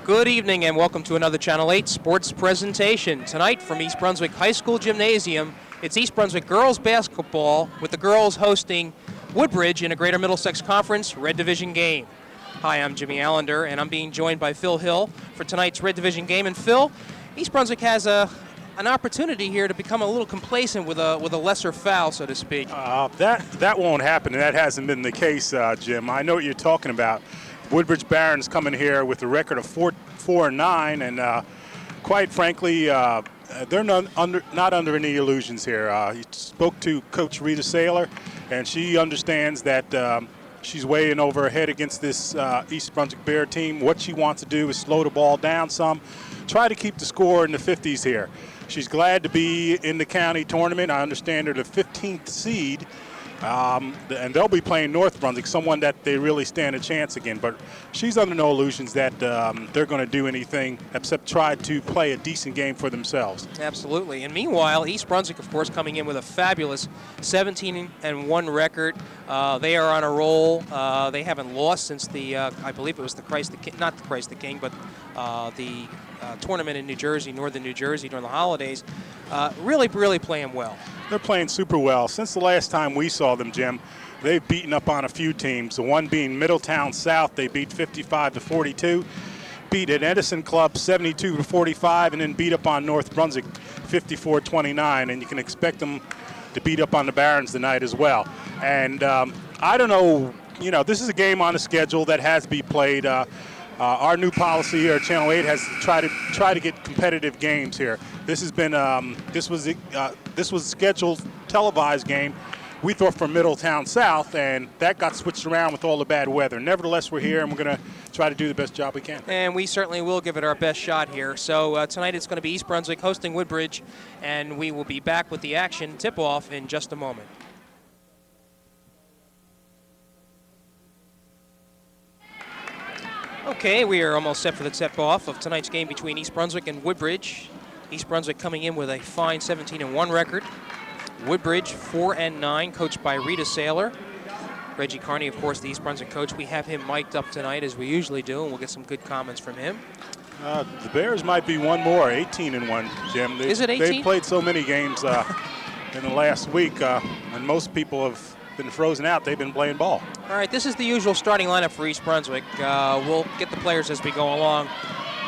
Good evening and welcome to another Channel 8 sports presentation. Tonight from East Brunswick High School Gymnasium, it's East Brunswick girls basketball with the girls hosting Woodbridge in a Greater Middlesex Conference Red Division game. Hi, I'm Jimmy Allinder and I'm being joined by Phil Hill for tonight's Red Division game. And Phil, East Brunswick has an opportunity here to become a little complacent with a lesser foul, so to speak. That won't happen, and that hasn't been the case, Jim. I know what you're talking about. Woodbridge Barrons coming here with a record of 4-9, and quite frankly, they're not under any illusions here. He spoke to Coach Rita Saylor, and she understands that she's way in over her head against this East Brunswick Bear team. What she wants to do is slow the ball down some, try to keep the score in the 50s here. She's glad to be in the county tournament. I understand they're the 15th seed. And they'll be playing North Brunswick, someone that they really stand a chance against. But she's under no illusions that they're going to do anything except try to play a decent game for themselves. Absolutely. And meanwhile, East Brunswick, of course, coming in with a fabulous 17-1 record. They are on a roll. They haven't lost since I believe it was not the Christ the King, but the tournament in New Jersey, northern New Jersey, during the holidays. Really playing well. They're playing super well. Since the last time we saw them, Jim, they've beaten up on a few teams. The one being Middletown South, they beat 55-42, beat an Edison Club 72-45, and then beat up on North Brunswick 54-29. And you can expect them to beat up on the Barrons tonight as well. And I don't know, this is a game on the schedule that has to be played. Our new policy here at Channel 8 has to try to get competitive games here. This has been this was a scheduled televised game, we thought, for Middletown South, and that got switched around with all the bad weather. Nevertheless, we're here and we're going to try to do the best job we can. And we certainly will give it our best shot here. So tonight it's going to be East Brunswick hosting Woodbridge, and we will be back with the action tip-off in just a moment. Okay, we are almost set for the tip-off of tonight's game between East Brunswick and Woodbridge. East Brunswick coming in with a fine 17-1 record. Woodbridge 4-9, coached by Rita Saylor. Reggie Carney, of course, the East Brunswick coach. We have him mic'd up tonight, as we usually do, and we'll get some good comments from him. The Bears might be one more, 18-1, Jim. Is it 18? They've played so many games in the last week, and most people have been frozen out. They've been playing ball. All right, this is the usual starting lineup for East Brunswick. We'll get the players as we go along.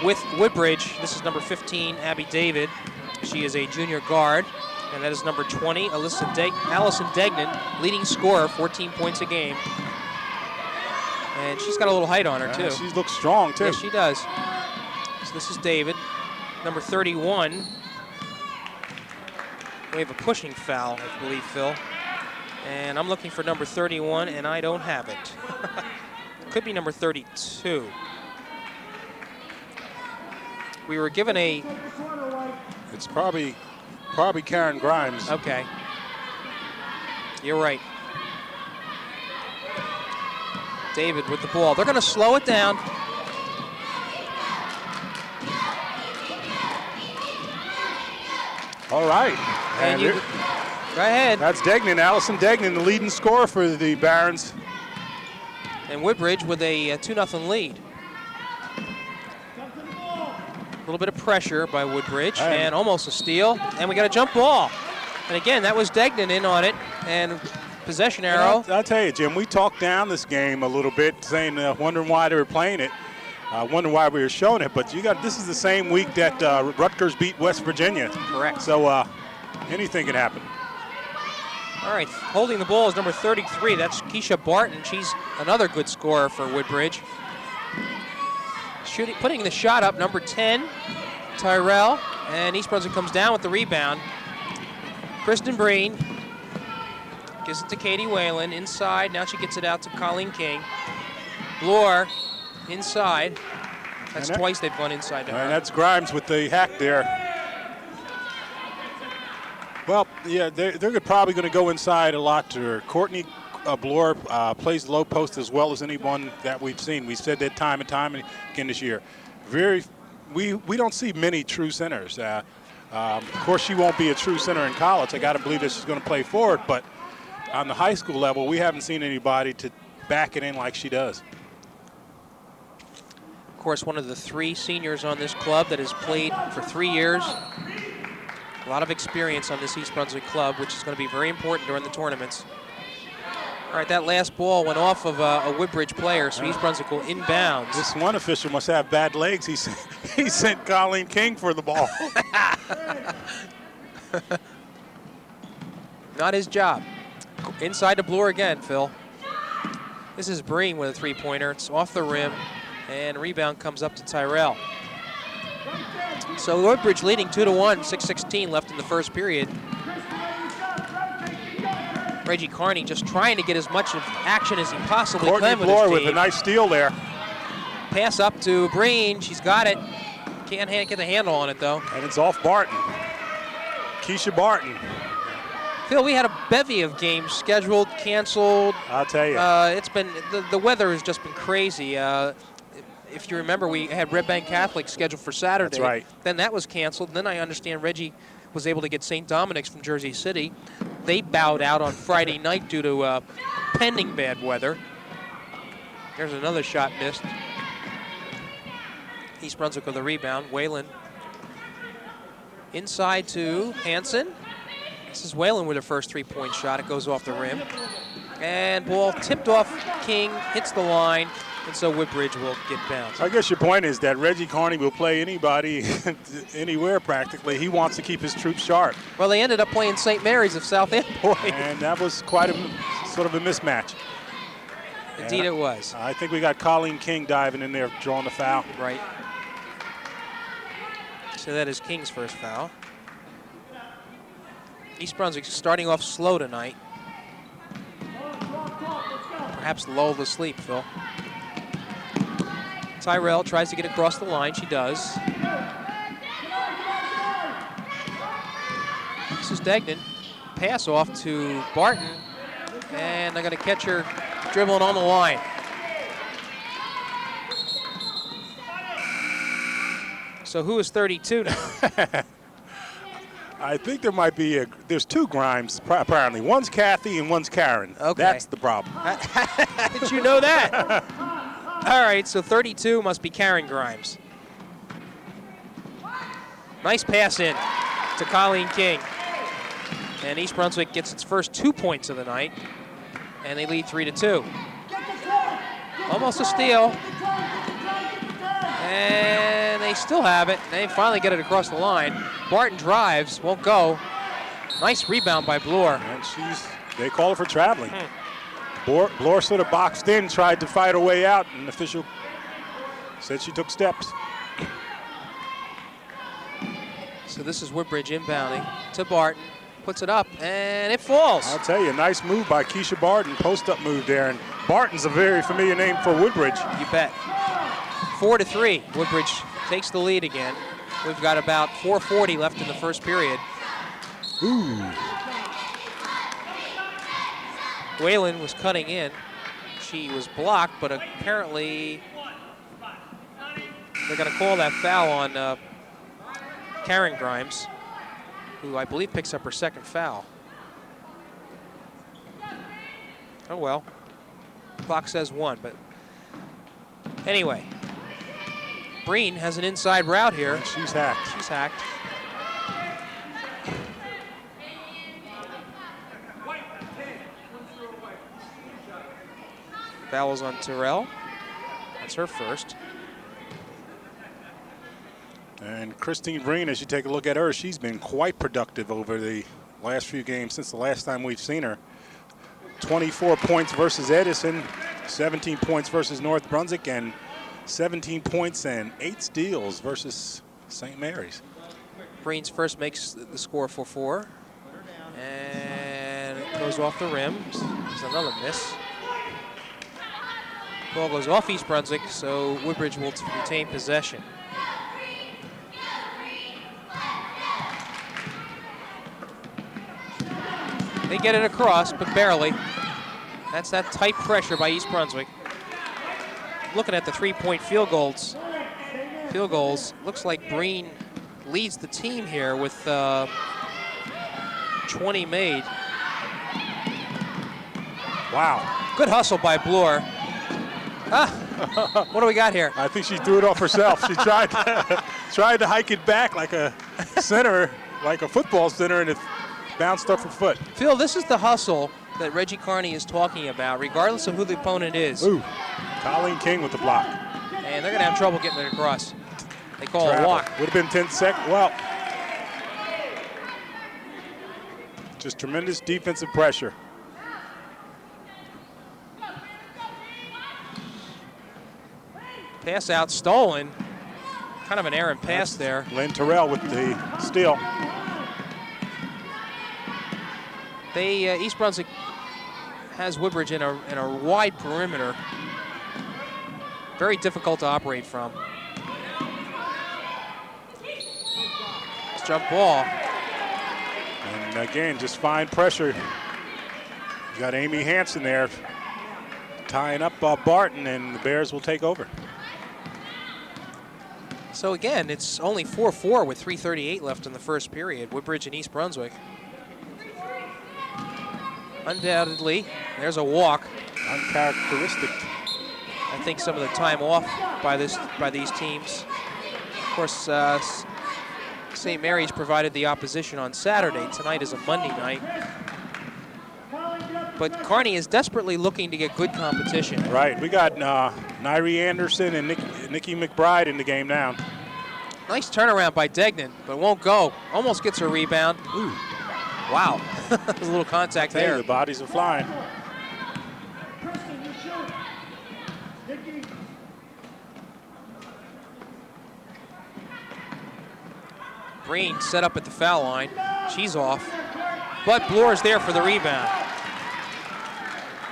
With Woodbridge, this is number 15, Abby David. She is a junior guard. And that is number 20, Allison Degnan, leading scorer, 14 points a game. And she's got a little height on her, too. She looks strong, too. Yes, she does. So this is David, number 31. We have a pushing foul, I believe, Phil. And I'm looking for number 31, and I don't have it. Could be number 32. We were given a... It's probably Karen Grimes. Okay. You're right. David with the ball. They're going to slow it down. All right. And go ahead. That's Degnan, Allison Degnan, the leading scorer for the Barrons. And Woodbridge with a 2-0 lead. A little bit of pressure by Woodbridge, and almost a steal. And we got a jump ball. And again, that was Degnan in on it. And possession arrow. I'll tell you, Jim, we talked down this game a little bit, saying, wondering why they were playing it. Wondering why we were showing it. But this is the same week that Rutgers beat West Virginia. Correct. So anything can happen. All right, holding the ball is number 33. That's Keisha Barton. She's another good scorer for Woodbridge. Putting the shot up, number 10, Tyrell. And East Brunswick comes down with the rebound. Kristen Breen gives it to Katie Whalen inside. Now she gets it out to Colleen King. Bloor inside. That's twice they've gone inside to her. And that's Grimes with the hack there. Well, yeah, they're probably going to go inside a lot to her. Courtney Bloor plays the low post as well as anyone that we've seen. We've said that time and time again this year. We don't see many true centers. Of course, she won't be a true center in college. I got to believe that she's going to play forward, but on the high school level, we haven't seen anybody to back it in like she does. Of course, one of the 3 seniors on this club that has played for 3 years. A lot of experience on this East Brunswick club, which is going to be very important during the tournaments. All right, that last ball went off of a Woodbridge player, so East Brunswick will inbounds. This one official must have bad legs. He sent Colleen King for the ball. Not his job. Inside to Bloor again, Phil. This is Breen with a three-pointer. It's off the rim, and rebound comes up to Tyrell. So Woodbridge leading 2-1, 6:16 left in the first period. Reggie Carney just trying to get as much of action as he possibly Courtney can with Bloor his with team. a nice steal there. Pass up to Breen. She's got it. Can't get the handle on it, though. And it's off Barton. Keisha Barton. Phil, we had a bevy of games scheduled, canceled. I'll tell you. It's been the weather has just been crazy. If you remember, we had Red Bank Catholic scheduled for Saturday. That's right. Then that was canceled. Then I understand Reggie was able to get St. Dominic's from Jersey City. They bowed out on Friday night due to pending bad weather. There's another shot missed. East Brunswick with a rebound. Whalen inside to Hansen. This is Whalen with her first three-point shot. It goes off the rim. And ball tipped off King, hits the line, and so Woodbridge will get bounced. I guess your point is that Reggie Carney will play anybody, anywhere practically. He wants to keep his troops sharp. Well, they ended up playing St. Mary's of South Amboy. And that was quite a sort of a mismatch. Indeed it was. I think we got Colleen King diving in there, drawing the foul. Right. So that is King's first foul. East Brunswick starting off slow tonight. Perhaps lulled to sleep, Phil. Tyrell tries to get across the line. She does. This is Degnan. Pass off to Barton. And they're going to catch her dribbling on the line. So who is 32 now? I think there might be there's 2 Grimes apparently. One's Kathy and one's Karen. Okay. That's the problem. How did you know that? All right, so 32 must be Karen Grimes. Nice pass in to Colleen King. And East Brunswick gets its first 2 points of the night, and they lead 3-2. Almost a steal. And they still have it. They finally get it across the line. Barton drives, won't go. Nice rebound by Bloor. And they call her for traveling. Bloor sort of boxed in, tried to fight her way out, and the official said she took steps. So this is Woodbridge inbounding to Barton. Puts it up, and it falls. I'll tell you, a nice move by Keisha Barton, post-up move there. And Barton's a very familiar name for Woodbridge. You bet. 4-3. Woodbridge takes the lead again. We've got about 4:40 left in the first period. Ooh. Whalen was cutting in. She was blocked, but apparently they're going to call that foul on Karen Grimes, who I believe picks up her second foul. Oh well. Clock says 1, but anyway. Breen has an inside route here. And she's hacked. She's hacked. Fouls on Terrell. That's her first. And Christine Breen, as you take a look at her, she's been quite productive over the last few games since the last time we've seen her. 24 points versus Edison, 17 points versus North Brunswick, and 17 points and 8 steals versus St. Mary's. Breen's first makes the score 4-4. And it goes off the rim. There's another miss. Ball goes off East Brunswick, so Woodbridge will retain possession. They get it across, but barely. That's that tight pressure by East Brunswick. Looking at the three-point field goals, looks like Breen leads the team here with 20 made. Wow. Good hustle by Bloor. What do we got here? I think she threw it off herself. She tried to hike it back like a center, like a football center, and it bounced off her foot. Phil, this is the hustle that Reggie Carney is talking about, regardless of who the opponent is. Ooh, Colleen King with the block. And they're going to have trouble getting it across. They call it a walk. Would have been 10 seconds. Well, just tremendous defensive pressure. Pass out, stolen. Kind of an errant pass there. Lynn Terrell with the steal. East Brunswick has Woodbridge in a wide perimeter. Very difficult to operate from. Nice jump ball. And again, just fine pressure. You got Amy Hansen there tying up Barton, and the Bears will take over. So again, it's only 4-4 with 3:38 left in the first period. Woodbridge and East Brunswick. Undoubtedly, there's a walk. Uncharacteristic. I think some of the time off by these teams. Of course, St. Mary's provided the opposition on Saturday. Tonight is a Monday night. But Kearney is desperately looking to get good competition. Right, we got Nairi Anderson and Nikki McBride in the game now. Nice turnaround by Degnan, but won't go. Almost gets a rebound. Ooh, wow. There's a little contact there. The bodies are flying. Breen set up at the foul line. She's off. But Bloor's there for the rebound.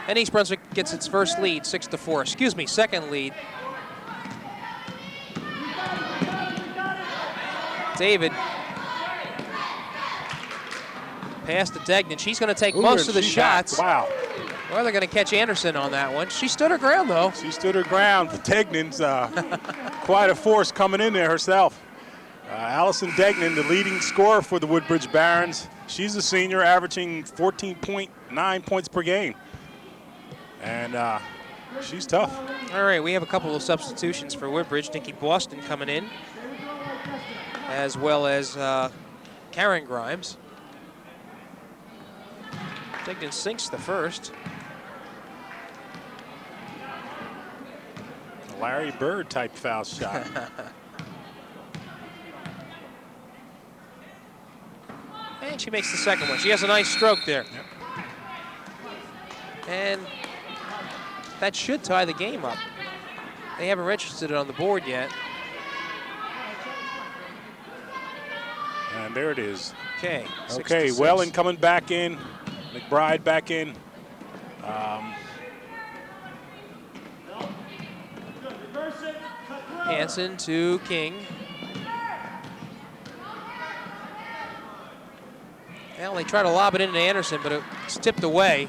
And East Brunswick gets its first lead, 6-4. Excuse me, second lead. David. Pass to Degnan. She's going to take most of the shots. Wow. Well, they're going to catch Anderson on that one. She stood her ground, though. She stood her ground. Degnan's quite a force coming in there herself. Allison Degnan, the leading scorer for the Woodbridge Barrons. She's a senior, averaging 14.9 points per game. And she's tough. All right, we have a couple of substitutions for Woodbridge. Nikki Boston coming in, as well as Karen Grimes. Degnan sinks the first. Larry Bird type foul shot. And she makes the second one. She has a nice stroke there. Yep. And that should tie the game up. They haven't registered it on the board yet. And there it is. Okay. Okay, Wellen coming back in. McBride back in. Hansen to King. Well, they try to lob it into Anderson, but it's tipped away.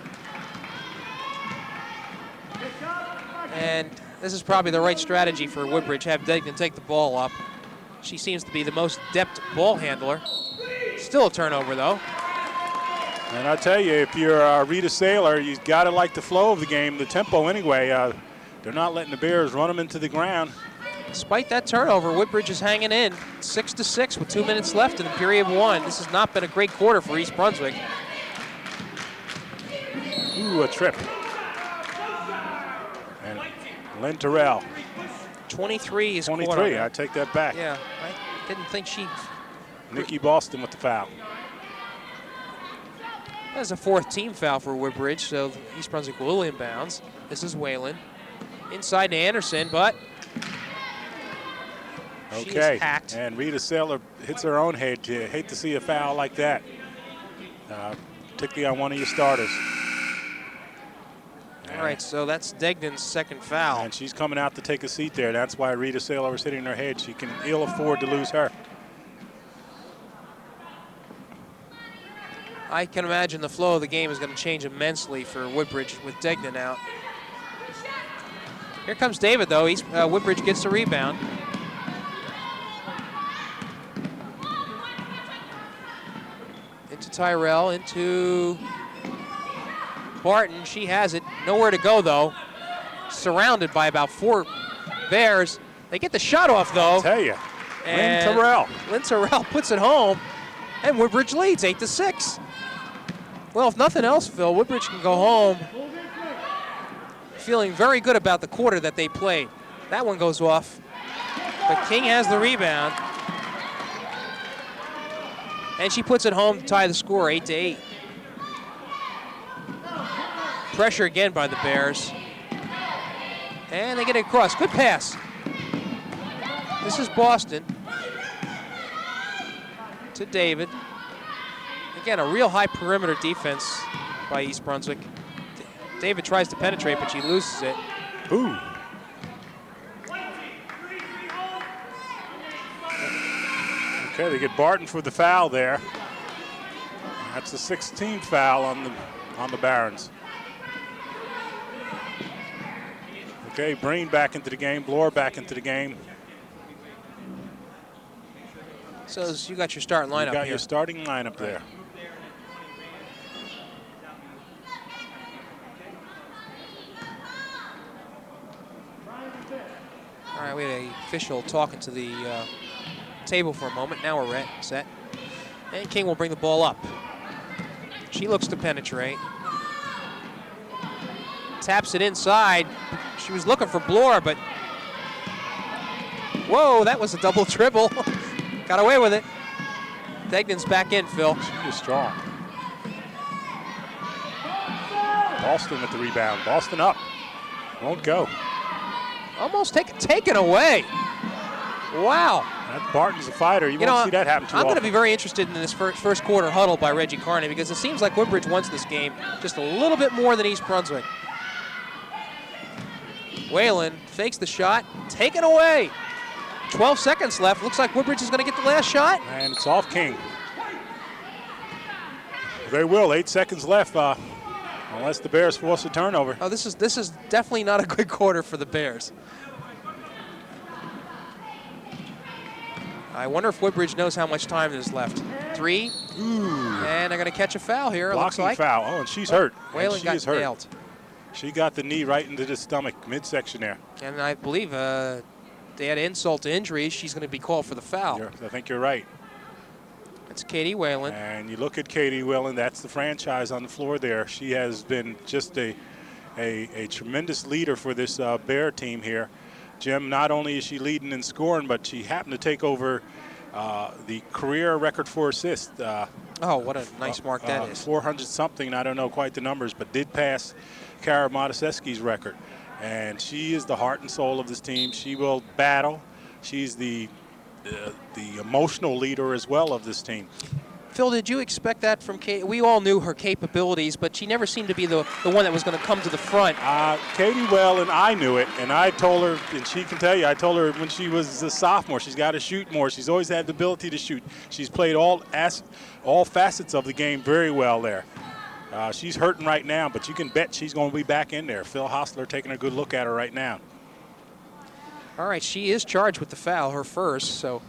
And this is probably the right strategy for Woodbridge, have Degnan take the ball up. She seems to be the most adept ball handler. Still a turnover, though. And I tell you, if you're Rita Saylor, you've got to like the flow of the game, the tempo anyway. They're not letting the Bears run them into the ground. Despite that turnover, Woodbridge is hanging in 6-6 with 2 minutes left in the period one. This has not been a great quarter for East Brunswick. Ooh, a trip. And Lynn Terrell. 23 is 23, I take that back. Yeah, I didn't think she... Nikki Boston with the foul. That's a fourth team foul for Woodbridge, so East Brunswick will inbounds. This is Whalen. Inside to Anderson, but she is hacked. And Rita Saylor hits her own head. You hate to see a foul like that, particularly on one of your starters. All right, so that's Degnan's second foul. And she's coming out to take a seat there. That's why Rita Saylor was hitting her head. She can ill afford to lose her. I can imagine the flow of the game is going to change immensely for Woodbridge with Degnan out. Here comes David, though. Woodbridge gets the rebound. Into Tyrell, into Barton. She has it. Nowhere to go, though. Surrounded by about 4 Bears. They get the shot off, though. I'll tell you. And Lynn Terrell puts it home, and Woodbridge leads 8-6. Well, if nothing else, Phil, Woodbridge can go home feeling very good about the quarter that they played. That one goes off, but King has the rebound, and she puts it home to tie the score, 8-8. Pressure again by the Bears, and they get it across. Good pass. This is Boston to David. Again, a real high perimeter defense by East Brunswick. David tries to penetrate, but she loses it. Ooh. Okay, they get Barton for the foul there. That's the 16th foul on the Barrons. Okay, Breen back into the game, Bloor back into the game. So you got your starting lineup. You got here. your starting lineup there. All right, we had an official talking to the table for a moment. Now we're set. And King will bring the ball up. She looks to penetrate. Taps it inside. She was looking for Bloor, but whoa, that was a double dribble. Got away with it. Degnan's back in, Phil. She is strong. Boston with the rebound. Boston up. Won't go. Almost taken away. Wow. That Barton's a fighter. You won't see that happen too often. I'm going to be very interested in this first quarter huddle by Reggie Carney, because it seems like Woodbridge wants this game just a little bit more than East Brunswick. Whalen fakes the shot. Taken away. 12 seconds left. Looks like Woodbridge is going to get the last shot. And it's off King. They will. 8 seconds left, unless the Bears force a turnover. Oh, this is definitely not a good quarter for the Bears. I wonder if Woodbridge knows how much time is left. 3. Ooh. And they're going to catch a foul here. Blocking it looks like. Foul. Oh, and she's hurt. Whalen got nailed. She got the knee right into the stomach, midsection there. And I believe they had insult to injury. She's going to be called for the foul. I think you're right. It's Katie Whalen. And you look at Katie Whalen, that's the franchise on the floor there. She has been just a tremendous leader for this Bear team here. Jim, not only is she leading in scoring, but she happened to take over the career record for assists. Oh, what a nice mark that is. 400-something, I don't know quite the numbers, but did pass Kara Modesesky's record. And she is the heart and soul of this team. She will battle. She's the emotional leader as well of this team. Phil, did you expect that from Katie? We all knew her capabilities, but she never seemed to be the one that was going to come to the front. Katie Whalen, I knew it, and I told her, and she can tell you, I told her when she was a sophomore, she's got to shoot more. She's always had the ability to shoot. She's played all facets of the game very well there. She's hurting right now, but you can bet she's going to be back in there. Phil Hostler taking a good look at her right now. All right, she is charged with the foul, her first, so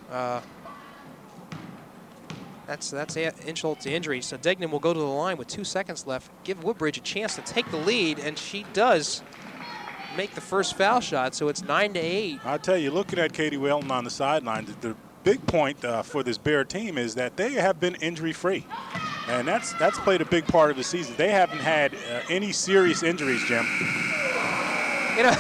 that's insult to injury. So Degnan will go to the line with 2 seconds left, give Woodbridge a chance to take the lead, and she does make the first foul shot, so it's 9-8. I'll tell you, looking at Katie Whalen on the sideline, the big point for this Bear team is that they have been injury-free. And that's played a big part of the season. They haven't had any serious injuries, Jim. You know,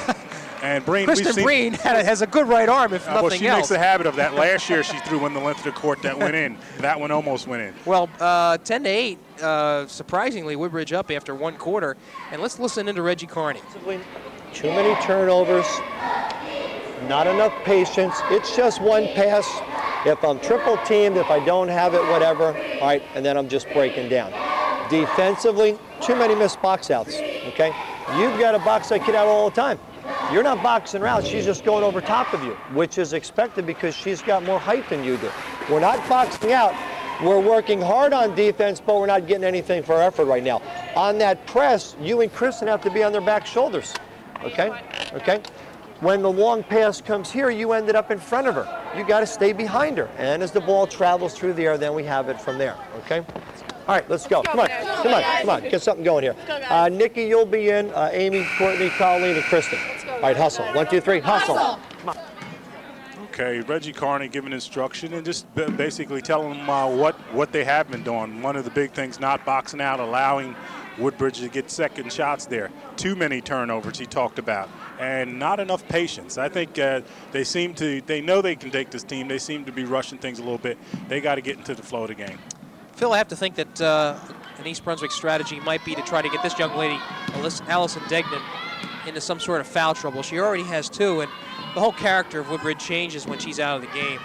and Breen, Kristen Breen has a good right arm, if nothing well, she else. makes a habit of that. Last year, she threw one the length of the court that went in. That one almost went in. Well, 10-8, surprisingly, Woodbridge up after one quarter. And let's listen into Reggie Carney. Too many turnovers, not enough patience. It's just one pass. If I'm triple teamed, if I don't have it, whatever, all right, and then I'm just breaking down. Defensively, too many missed box outs, okay? You've got to box that kid out all the time. You're not boxing her out, she's just going over top of you, which is expected because she's got more height than you do. We're not boxing out, We're working hard on defense, but we're not getting anything for our effort right now. On that press, you and Kristen have to be on their back shoulders, okay? Okay? When the long pass comes here, you ended up in front of her. You got to stay behind her. And as the ball travels through the air, then we have it from there, okay? All right, let's go. Come on, come on, come on. Get something going here. Nikki, you'll be in. Amy, Courtney, Colleen, and Kristen. All right, hustle. 1, 2, 3, hustle. Come on. Okay, Reggie Carney giving instruction and just basically telling them what they have been doing. One of the big things, not boxing out, allowing Woodbridge to get second shots there. Too many turnovers he talked about, and not enough patience. I think they know they can take this team. They seem to be rushing things a little bit. They got to get into the flow of the game. Phil, I have to think that an East Brunswick strategy might be to try to get this young lady, Allison Degnan, into some sort of foul trouble. She already has 2, and the whole character of Woodbridge changes when she's out of the game.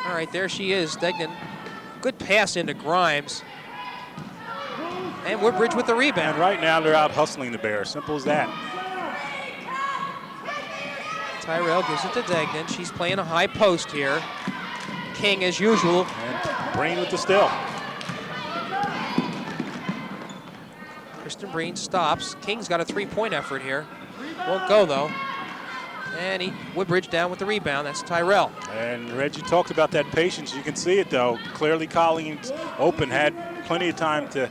All right, there she is, Degnan. Good pass into Grimes. And Woodbridge with the rebound. And right now they're out hustling the Bears. Simple as that. Tyrell gives it to Degnan. She's playing a high post here. King, as usual. And Breen with the steal. Kristen Breen stops. King's got a 3-point effort here. Won't go, though. And Woodbridge down with the rebound. That's Tyrell. And Reggie talked about that patience. You can see it, though. Clearly Colleen's open, had plenty of time to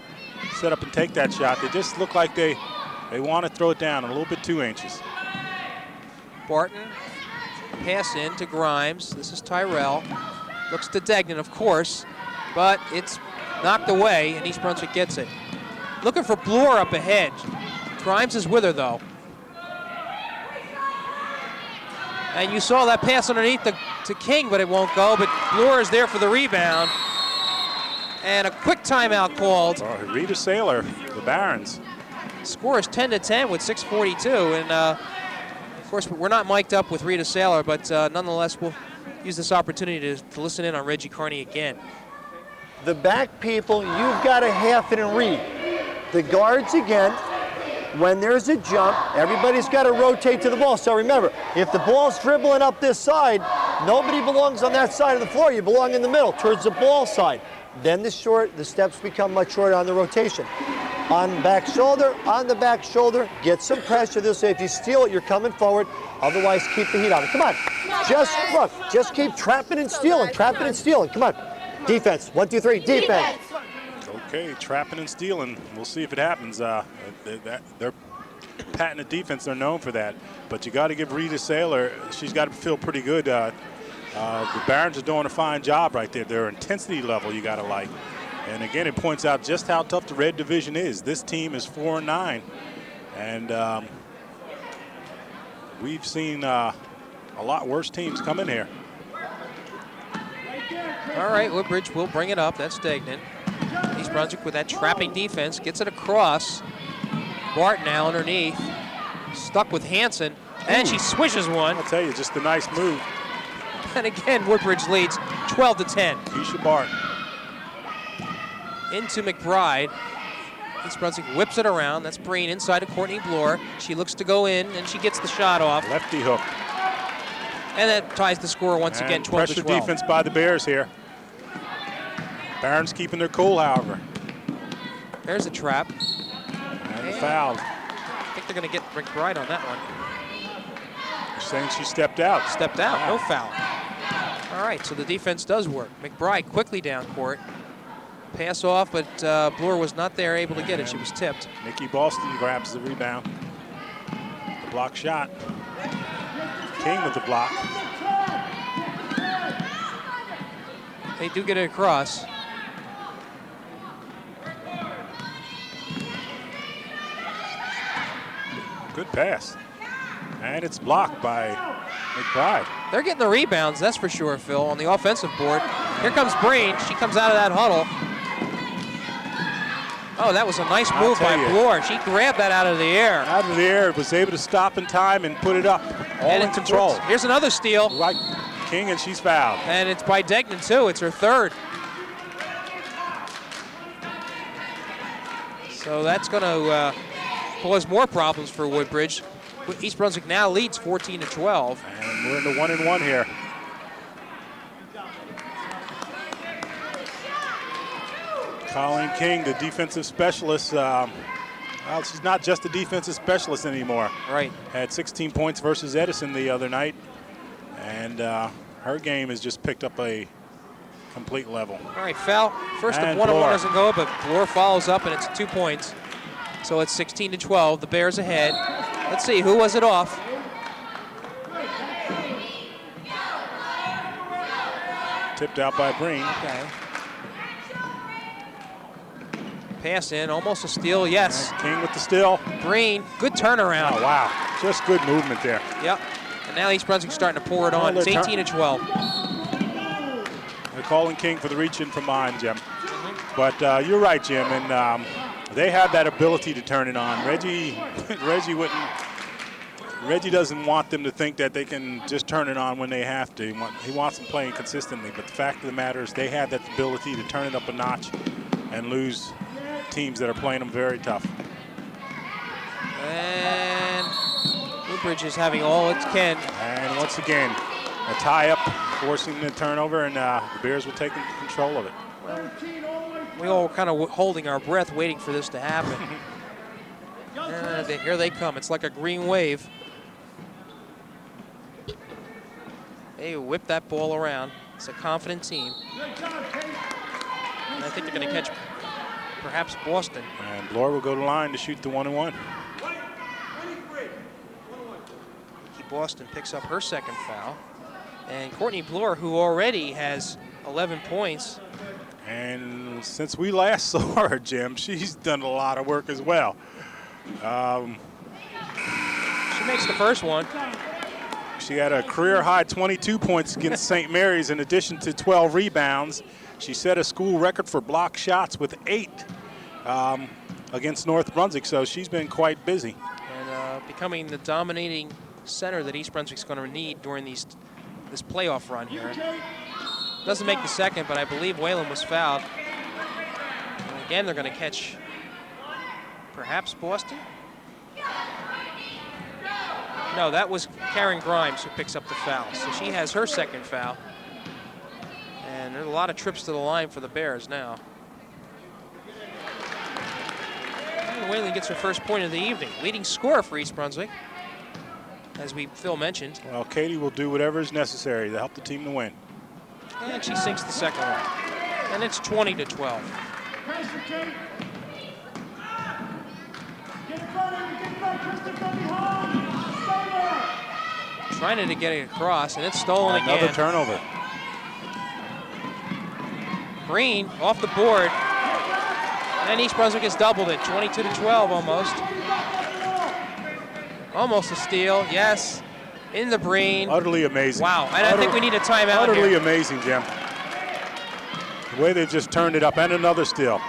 set up and take that shot. They just look like they want to throw it down a little bit too anxious. Barton, pass in to Grimes. This is Tyrell. Looks to Degnan, of course, but it's knocked away, and East Brunswick gets it. Looking for Bloor up ahead. Grimes is with her, though. And you saw that pass underneath to King, but it won't go. But Bloor is there for the rebound. And a quick timeout called. Oh, Rita Saylor, the Barrons. Score is 10-10 with 6:42. And, of course, we're not mic'd up with Rita Saylor, but nonetheless, we'll use this opportunity to listen in on Reggie Carney again. The back people, you've got to half it and read. The guards, again, when there's a jump, everybody's got to rotate to the ball. So remember, if the ball's dribbling up this side, nobody belongs on that side of the floor. You belong in the middle, towards the ball side. Then the steps become much shorter on the rotation. On the back shoulder, get some pressure this way. If you steal it, you're coming forward. Otherwise, keep the heat on it. Come on. Just keep trapping and stealing, Come on. Defense. 1, 2, 3, defense. Okay, trapping and stealing. We'll see if it happens. They're patented defense. They're known for that. But you got to give Rita Saylor, she's got to feel pretty good. The Barrons are doing a fine job right there. Their intensity level you got to like. And again, it points out just how tough the red division is. This team is 4-9. And we've seen a lot worse teams come in here. All right, Woodbridge will bring it up. That's Degnan. East Brunswick with that trapping defense gets it across. Barton now underneath. Stuck with Hanson. And she swishes one. I'll tell you, just a nice move. And again, Woodbridge leads 12-10. Keisha Barton. Into McBride. East Brunswick whips it around. That's Breen inside to Courtney Bloor. She looks to go in, and she gets the shot off. Lefty hook. And that ties the score once again, 12-12. Pressure defense by the Bears here. Barrons keeping their cool, however. There's a trap. And the foul. I think they're going to get McBride on that one. You're saying she stepped out. Stepped out, no foul. All right, so the defense does work. McBride quickly down court. Pass off, but Bloor was not there able to get it. She was tipped. Nikki Boston grabs the rebound. The block shot. King with the block. They do get it across. Good pass. And it's blocked by McBride. They're getting the rebounds, that's for sure, Phil, on the offensive board. Here comes Breen. She comes out of that huddle. Oh, that was a nice move by Bloor. She grabbed that out of the air. Out of the air, was able to stop in time and put it up. All in control. Here's another steal. Right, King, and she's fouled. And it's by Degnan, too. It's her third. So that's going to cause more problems for Woodbridge. East Brunswick now leads 14-12. And we're in the 1-and-1 here. Colleen King, the defensive specialist. Well, she's not just a defensive specialist anymore. Right. Had 16 points versus Edison the other night. And her game has just picked up a complete level. All right, foul. First And of one Bloor. doesn't go, but Bloor follows up, and it's 2 points. So it's 16-12. The Bears ahead. Let's see, who was it off? Tipped out by Breen. Okay. Pass in, almost a steal, yes. And King with the steal. Breen, good turnaround. Oh, wow. Just good movement there. Yep. And now East Brunswick's starting to pour it on. It's 18-12. They're calling King for the reach in from behind, Jim. But you're right, Jim, and they have that ability to turn it on. Reggie doesn't want them to think that they can just turn it on when they have to. He wants them playing consistently, but the fact of the matter is they have that ability to turn it up a notch and lose teams that are playing them very tough. And Woodbridge is having all it can. And once again, a tie-up, forcing the turnover, and the Bears will take control of it. We all were kind of holding our breath, waiting for this to happen. And here they come. It's like a green wave. They whip that ball around. It's a confident team. And I think they're going to catch perhaps Boston. And Bloor will go to the line to shoot the 1-and-1. Boston picks up her second foul. And Courtney Bloor, who already has 11 points. And since we last saw her, Jim, she's done a lot of work as well. She makes the first one. She had a career-high 22 points against St. Mary's in addition to 12 rebounds. She set a school record for block shots with 8 against North Brunswick, so she's been quite busy. And becoming the dominating center that East Brunswick's going to need during this playoff run here. Doesn't make the second, but I believe Whalen was fouled. And again, they're going to catch perhaps Boston? No, that was Karen Grimes who picks up the foul. So she has her second foul. And there's a lot of trips to the line for the Bears now. And Whalen gets her first point of the evening. Leading scorer for East Brunswick, as Phil mentioned. Well, Katie will do whatever is necessary to help the team to win. And she sinks the second one. And it's 20-12. Trying to get it across, and it's stolen again. Another turnover. Green off the board. And East Brunswick has doubled it, 22-12 almost. Almost a steal, yes. In the Breen. Utterly amazing. Wow, and I think we need a timeout Utterly here. amazing, Jim. The way they've just turned it up, and another steal.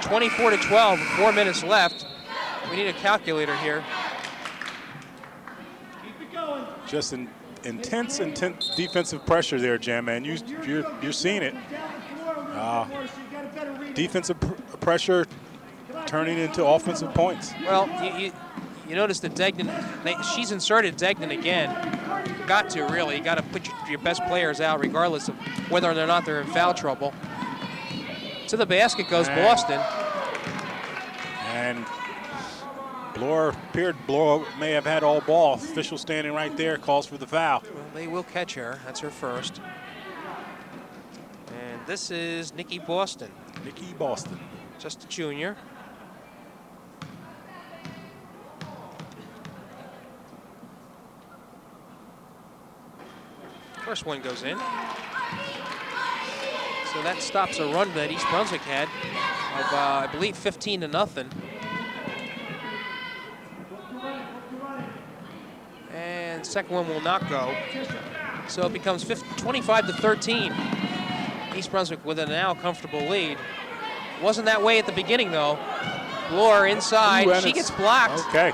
24-12, 4 minutes left. We need a calculator here. Just intense defensive pressure there, Jim, and you're seeing it. Defensive pressure turning into offensive points. Well, you notice that Degnan, she's inserted Degnan again. Got to, really. You got to put your best players out regardless of whether or not they're in foul trouble. To the basket goes Boston. And Bloor may have had all ball. Official standing right there calls for the foul. Well, they will catch her. That's her first. And this is Nikki Boston. Nikki Boston. Just a junior. First one goes in. So that stops a run that East Brunswick had of, I believe, 15-0. And second one will not go. So it becomes 25-13. East Brunswick with a now comfortable lead. Wasn't that way at the beginning, though. Bloor inside. She gets blocked. Okay.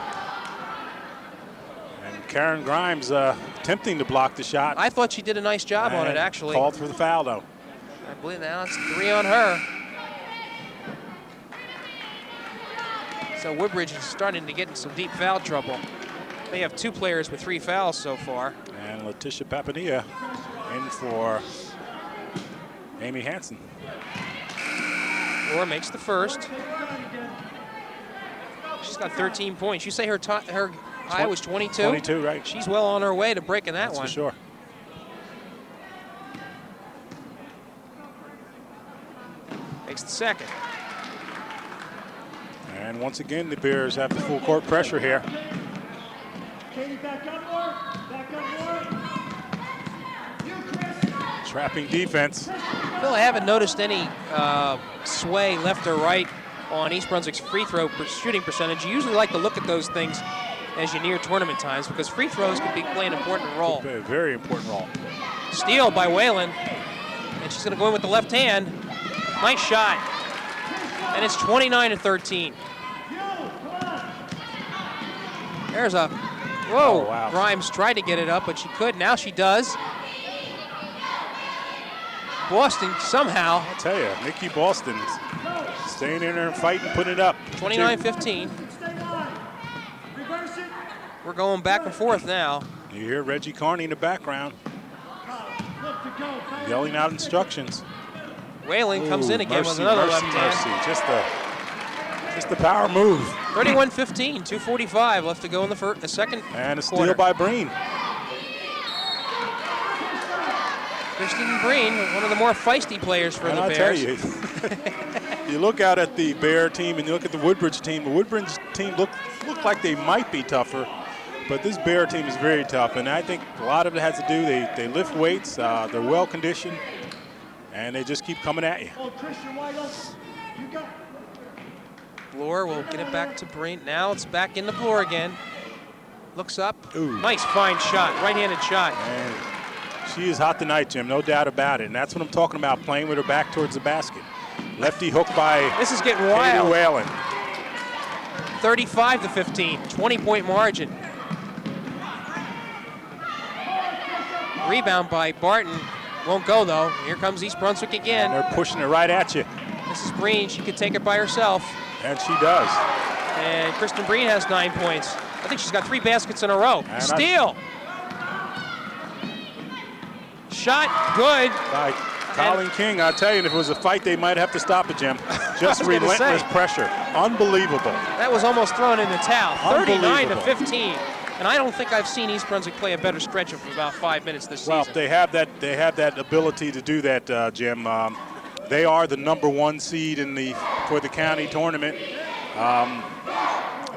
And Karen Grimes attempting to block the shot. I thought she did a nice job on it, actually. Called for the foul, though. I believe now it's 3 on her. So Woodbridge is starting to get in some deep foul trouble. They have 2 players with 3 fouls so far. And Letitia Papania in for Amy Hansen. Laura makes the first. She's got 13 points. You say her high was 22? 22, right. She's well on her way to breaking that one. That's for sure. Makes the second. And once again, the Bears have the full court pressure here. Trapping defense. Phil, I haven't noticed any sway left or right on East Brunswick's free throw shooting percentage. You usually like to look at those things as you near tournament times because free throws can play an important role. A very important role. Steal by Whalen, and she's going to go in with the left hand. Nice shot, and it's 29-13. There's a, whoa, oh, wow. Grimes tried to get it up, but she couldn't. Now she does. Boston somehow. I'll tell you, Nikki Boston staying in there and fighting, putting it up. 29-15. We're going back and forth now. You hear Reggie Carney in the background yelling out instructions. Whalen comes in again with another left hand. Just the power move. 31-15, 2:45 left to go in the second And a steal quarter. by Breen. Christine Breen, one of the more feisty players for the I'll Bears. tell you, you look out at the Bear team and you look at the Woodbridge team. The Woodbridge team look like they might be tougher, but this Bear team is very tough. And I think a lot of it has to do, they lift weights, they're well conditioned, and they just keep coming at you. Bloor will get it back to Breen. Now it's back into Bloor again. Looks up. Ooh. Nice fine shot, right-handed shot. And she is hot tonight, Jim, no doubt about it. And that's what I'm talking about, playing with her back towards the basket. Lefty hook by This is getting Katie wild. Whalen. 35-15, 20-point margin. Rebound by Barton. Won't go, though. Here comes East Brunswick again. And they're pushing it right at you. This is Breen. She could take it by herself. And she does. And Kristen Breen has 9 points. I think she's got 3 baskets in a row. And Steal. Shot good. By Colin King, I'll tell you, if it was a fight, they might have to stop it, Jim. Just relentless pressure. Unbelievable. That was almost thrown in the towel. Unbelievable. 39-15. And I don't think I've seen East Brunswick play a better stretch of about 5 minutes this Well, season. they have that ability to do that, Jim. They are the #1 seed for the county tournament.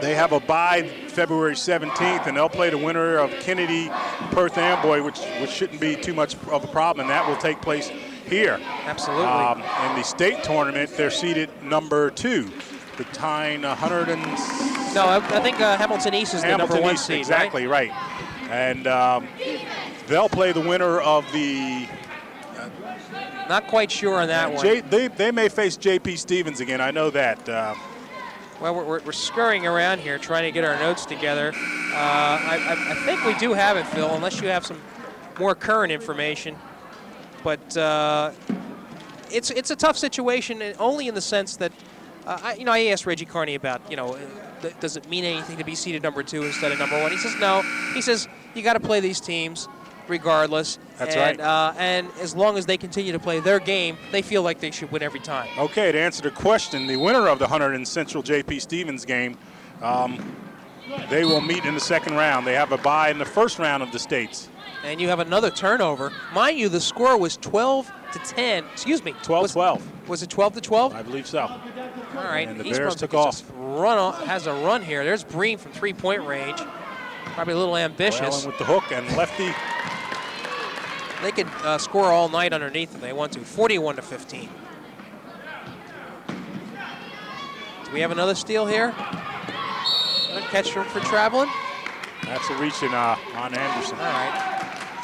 They have a bye February 17th, and they'll play the winner of Kennedy, Perth Amboy, which shouldn't be too much of a problem, and that will take place here. Absolutely. In the state tournament, they're seeded #2. The tying 100 and... No, I think Hamilton East is the #1 East, seed, exactly right. And they'll play the winner of the... Not quite sure on that one. They may face J.P. Stevens again, I know that. Well, we're scurrying around here trying to get our notes together. I think we do have it, Phil, unless you have some more current information. But it's a tough situation, only in the sense that, I asked Reggie Carney about, does it mean anything to be seeded #2 instead of #1? He says no. He says you got to play these teams regardless. That's right. And as long as they continue to play their game, they feel like they should win every time. Okay, to answer the question, the winner of the 100 and Central J.P. Stevens game, they will meet in the second round. They have a bye in the first round of the states. And you have another turnover. Mind you, the score was 12-10. Excuse me. 12-12. Was it 12-12? I believe so. All right. And the East Bears Brunswick took off. Has a run here. There's Breen from 3-point range. Probably a little ambitious. Whalen with the hook and lefty. They could score all night underneath if they want to. 41-15. Do we have another steal here? Another catch for traveling? That's a reach on Anderson. All right.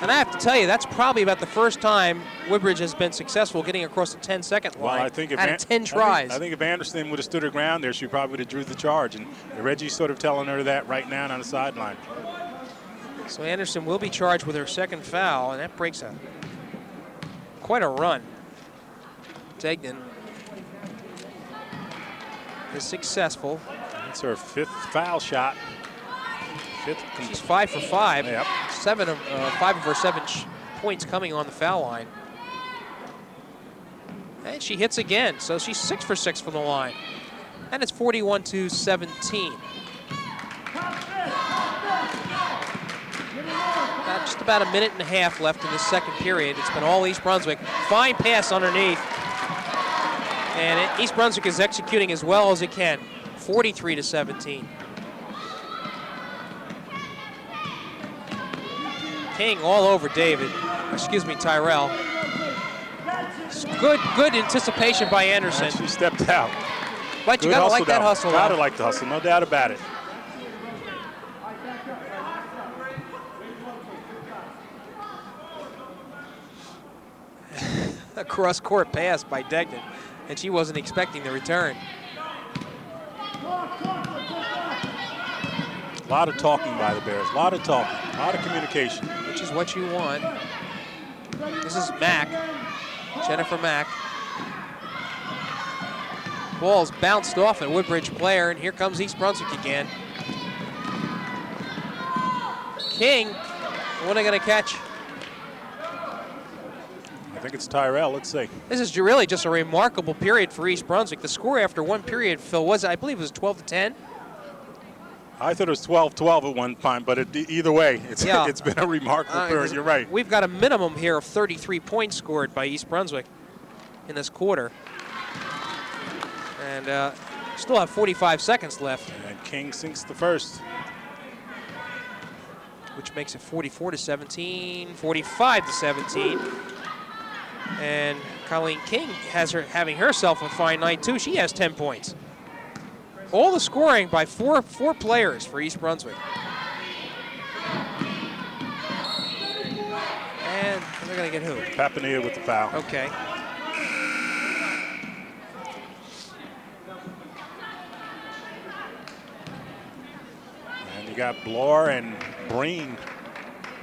And I have to tell you, that's probably about the first time Woodbridge has been successful getting across the 10-second line. Well, I think if out of 10 tries. I think if Anderson would have stood her ground there, she probably would have drew the charge. And Reggie's sort of telling her that right now on the sideline. So Anderson will be charged with her second foul, and that breaks quite a run. Degnan is successful. That's her 5th foul shot. She's 5 for 5. Yep. 5 of her 7 points coming on the foul line. And she hits again, so she's 6 for 6 from the line. And it's 41-17. Just about a minute and a half left in the second period. It's been all East Brunswick. Fine pass underneath. And East Brunswick is executing as well as it can. 43-17. King all over Tyrell. Good anticipation by Anderson. And she stepped out. But you gotta like that hustle. Gotta like the hustle, no doubt about it. A cross-court pass by Degnan, and she wasn't expecting the return. A lot of talking by the Bears, a lot of talking, a lot of communication. Which is what you want. This is Mack, Jennifer Mack. Ball's bounced off a Woodbridge player, and here comes East Brunswick again. King, what are they gonna catch? I think it's Tyrell, let's see. This is really just a remarkable period for East Brunswick. The score after one period, Phil, I believe it was 12-10. I thought it was 12-12 at one time, but either way, it's been a remarkable period. You're right. We've got a minimum here of 33 points scored by East Brunswick in this quarter. And still have 45 seconds left. And King sinks the first. Which makes it 44-17, 45-17. And Colleen King has having herself a fine night too. She has 10 points. All the scoring by four players for East Brunswick. And they're gonna get who? Papania with the foul. Okay. And you got Bloor and Breen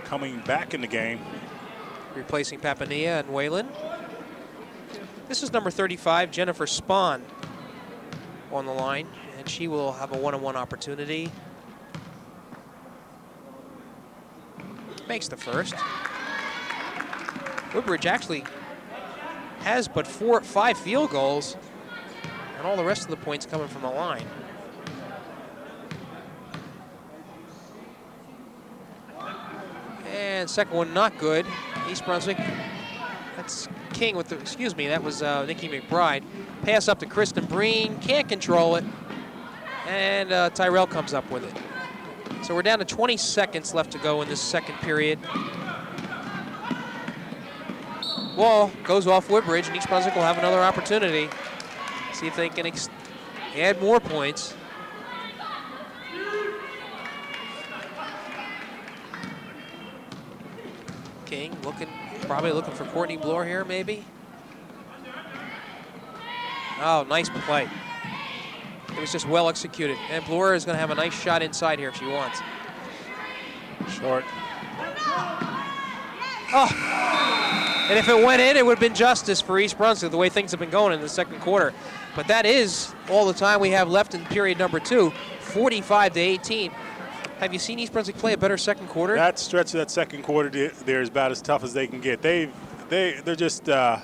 coming back in the game. Replacing Papania and Whalen. This is number 35, Jennifer Spahn, on the line, and she will have a one-on-one opportunity. Makes the first. Woodbridge actually has but 5 field goals, and all the rest of the points coming from the line. And second one not good. East Brunswick. That's King with the, excuse me, that was Nikki McBride. Pass up to Kristen Breen, can't control it. And Tyrell comes up with it. So we're down to 20 seconds left to go in this second period. Ball goes off Woodbridge, and East Brunswick will have another opportunity. See if they can add more points. King probably looking for Courtney Bloor here, maybe. Oh, nice play. It was just well executed. And Bloor is going to have a nice shot inside here if she wants. Short. Oh, and if it went in, it would have been justice for East Brunswick, the way things have been going in the second quarter. But that is all the time we have left in period number 2, 45-18. Have you seen East Brunswick play a better second quarter? That stretch of that second quarter there is about as tough as they can get. They're just a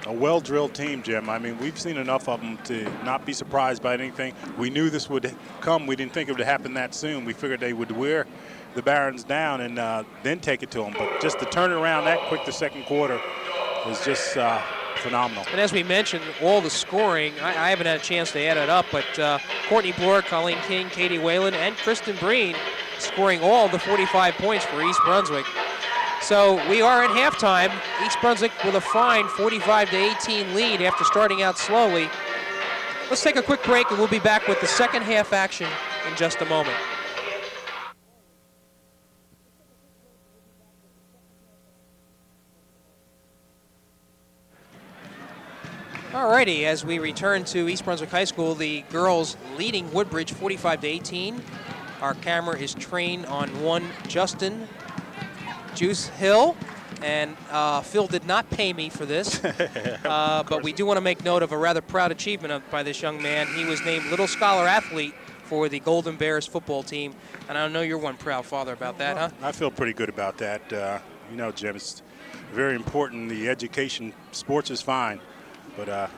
well-drilled team, Jim. I mean, we've seen enough of them to not be surprised by anything. We knew this would come. We didn't think it would happen that soon. We figured they would wear the Barrons down and then take it to them. But just to turn it around that quick the second quarter was just phenomenal. And as we mentioned, all the scoring, I haven't had a chance to add it up, but Courtney Bloor, Colleen King, Katie Whalen, and Kristen Breen scoring all the 45 points for East Brunswick. So we are at halftime. East Brunswick with a fine 45-18 lead after starting out slowly. Let's take a quick break, and we'll be back with the second half action in just a moment. Alrighty, as we return to East Brunswick High School, the girls leading Woodbridge 45-18. Our camera is trained on one Justin Juice Hill, and Phil did not pay me for this, but we do want to make note of a rather proud achievement by this young man. He was named Little Scholar Athlete for the Golden Bears football team, and I know you're one proud father about that, huh? I feel pretty good about that. You know, Jim, very important. The education, sports is fine, but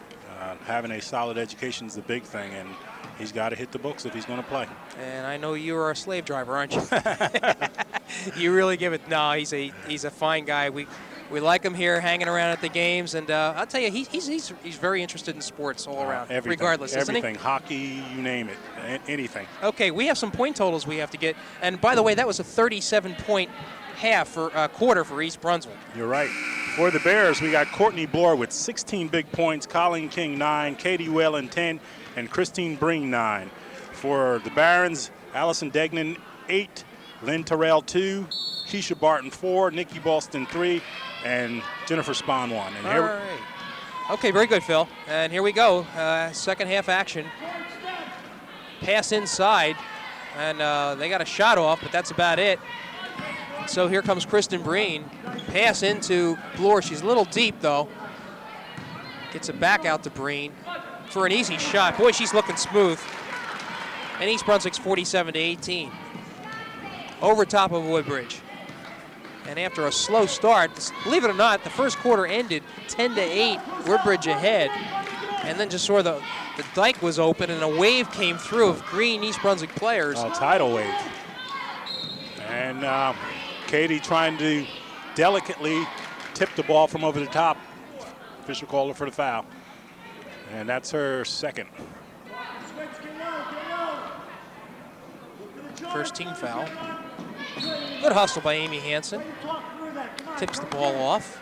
having a solid education is the big thing, and he's got to hit the books if he's going to play. And I know you are a slave driver, aren't you? You really give it. No, he's a fine guy. We like him here, hanging around at the games, and I'll tell you, he's very interested in sports all around, regardless, isn't he? Everything, hockey, you name it, anything. Okay, we have some point totals we have to get, and by the way, that was a 37-point quarter for East Brunswick. You're right. For the Bears, we got Courtney Bloor with 16 big points, Colleen King 9, Katie Whalen 10, and Christine Breen 9. For the Barrons, Allison Degnan 8, Lynn Terrell 2, Keisha Barton 4, Nikki Boston 3, and Jennifer Spahn 1. And all right. Okay, very good, Phil. And here we go. Second half action. Pass inside, and they got a shot off, but that's about it. So here comes Kristen Breen. Pass into Bloor. She's a little deep, though. Gets it back out to Breen for an easy shot. Boy, she's looking smooth. And East Brunswick's 47-18. Over top of Woodbridge. And after a slow start, believe it or not, the first quarter ended 10-8, Woodbridge ahead. And then just saw the dike was open and a wave came through of green East Brunswick players. A tidal wave. And Katie trying to delicately tip the ball from over the top. Official called her for the foul. And that's her second. First team foul. Good hustle by Amy Hansen. Tips the ball off.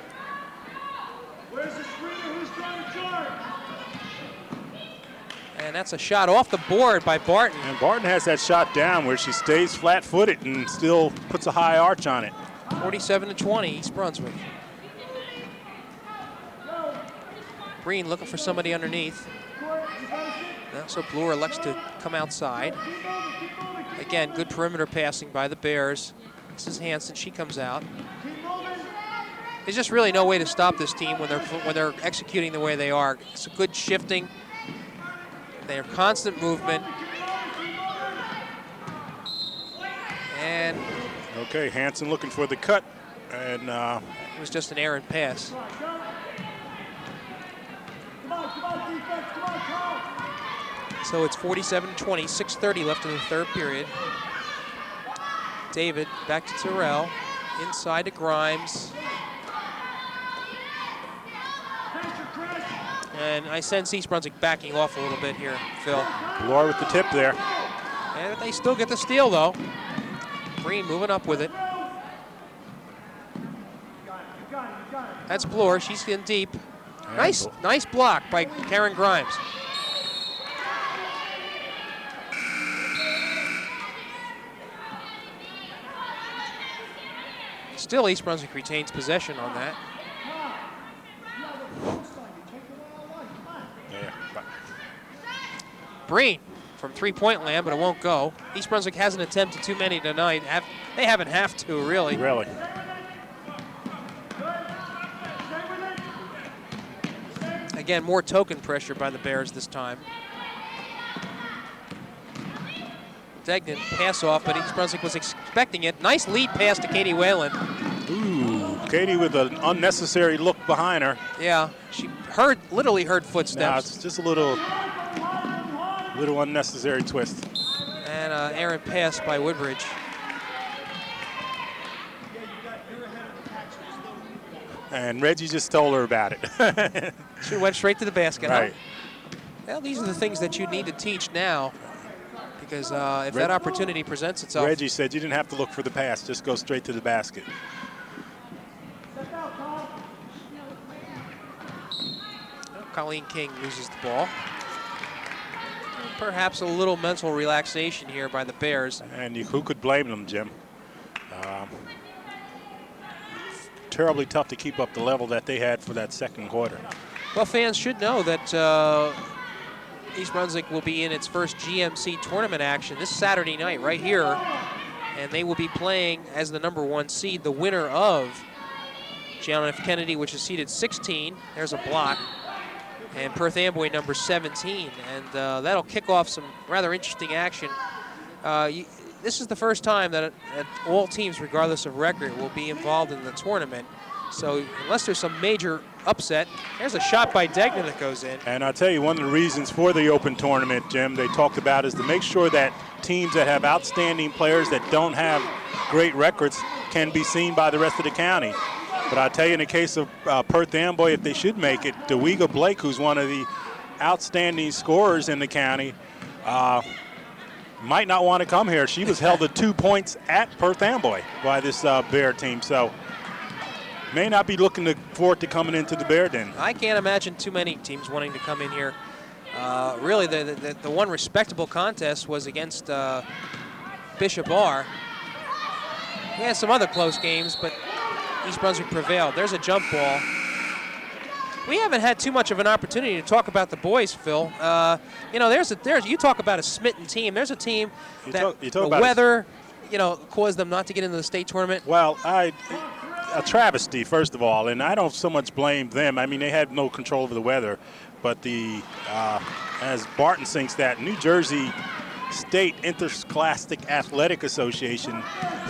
And that's a shot off the board by Barton. And Barton has that shot down where she stays flat-footed and still puts a high arch on it. 47-20, East Brunswick. Breen looking for somebody underneath. So Bloor elects to come outside. Again, good perimeter passing by the Bears. This is Hansen, she comes out. There's just really no way to stop this team when they're executing the way they are. It's a good shifting. They have constant movement. And okay, Hansen looking for the cut, and it was just an errant pass. So it's 47-20, 6:30 left in the third period. David back to Terrell, inside to Grimes. And I sense East Brunswick backing off a little bit here, Phil. Bloor with the tip there. And they still get the steal, though. Breen moving up with it. That's Bloor. She's in deep. Nice block by Karen Grimes. Still, East Brunswick retains possession on that. Breen from three-point land, but it won't go. East Brunswick hasn't attempted too many tonight. They haven't have to, really. Really. Again, more token pressure by the Bears this time. Degnan pass off, but East Brunswick was expecting it. Nice lead pass to Katie Whalen. Ooh, Katie with an unnecessary look behind her. Yeah, she literally heard footsteps. No, it's just a little unnecessary twist. And errant pass by Woodbridge. And Reggie just told her about it. She went straight to the basket. Right. Huh? Well, these are the things that you need to teach now, because if that opportunity presents itself. Reggie said you didn't have to look for the pass, just go straight to the basket. Colleen King loses the ball. Perhaps a little mental relaxation here by the Bears. And who could blame them, Jim? Terribly tough to keep up the level that they had for that second quarter. Well, fans should know that East Brunswick will be in its first GMC tournament action this Saturday night right here. And they will be playing as the #1 seed, the winner of John F. Kennedy, which is seeded 16. There's a block. And Perth Amboy number 17. And that'll kick off some rather interesting action. This is the first time that all teams, regardless of record, will be involved in the tournament. So unless there's some major upset, there's a shot by Degnan that goes in. And I'll tell you, one of the reasons for the open tournament, Jim, they talked about is to make sure that teams that have outstanding players that don't have great records can be seen by the rest of the county. But I'll tell you, in the case of Perth Amboy, if they should make it, Dewega Blake, who's one of the outstanding scorers in the county, might not want to come here. She was held to 2 points at Perth Amboy by this Bear team. So may not be looking forward to coming into the Bear Den. I can't imagine too many teams wanting to come in here. Really, the one respectable contest was against Bishop Bar. We had some other close games, but East Brunswick prevailed. There's a jump ball. We haven't had too much of an opportunity to talk about the boys, Phil. You know, you talk about a smitten team. There's a team that the weather, caused them not to get into the state tournament. Well, a travesty, first of all, and I don't so much blame them. I mean, they had no control over the weather, but as Barton thinks that New Jersey State Interscholastic Athletic Association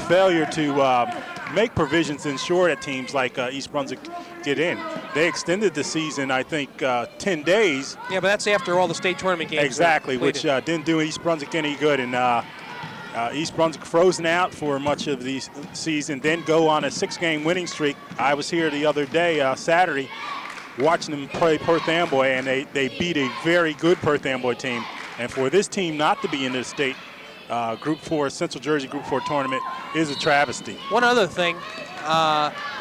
failure to make provisions to ensure that teams like East Brunswick get in. They extended the season, I think, 10 days. Yeah, but that's after all the state tournament games. Exactly, which didn't do East Brunswick any good. And East Brunswick frozen out for much of the season, then go on a 6-game winning streak. I was here the other day, Saturday, watching them play Perth Amboy, and they beat a very good Perth Amboy team. And for this team not to be in the state Group 4, Central Jersey Group 4 tournament is a travesty. One other thing,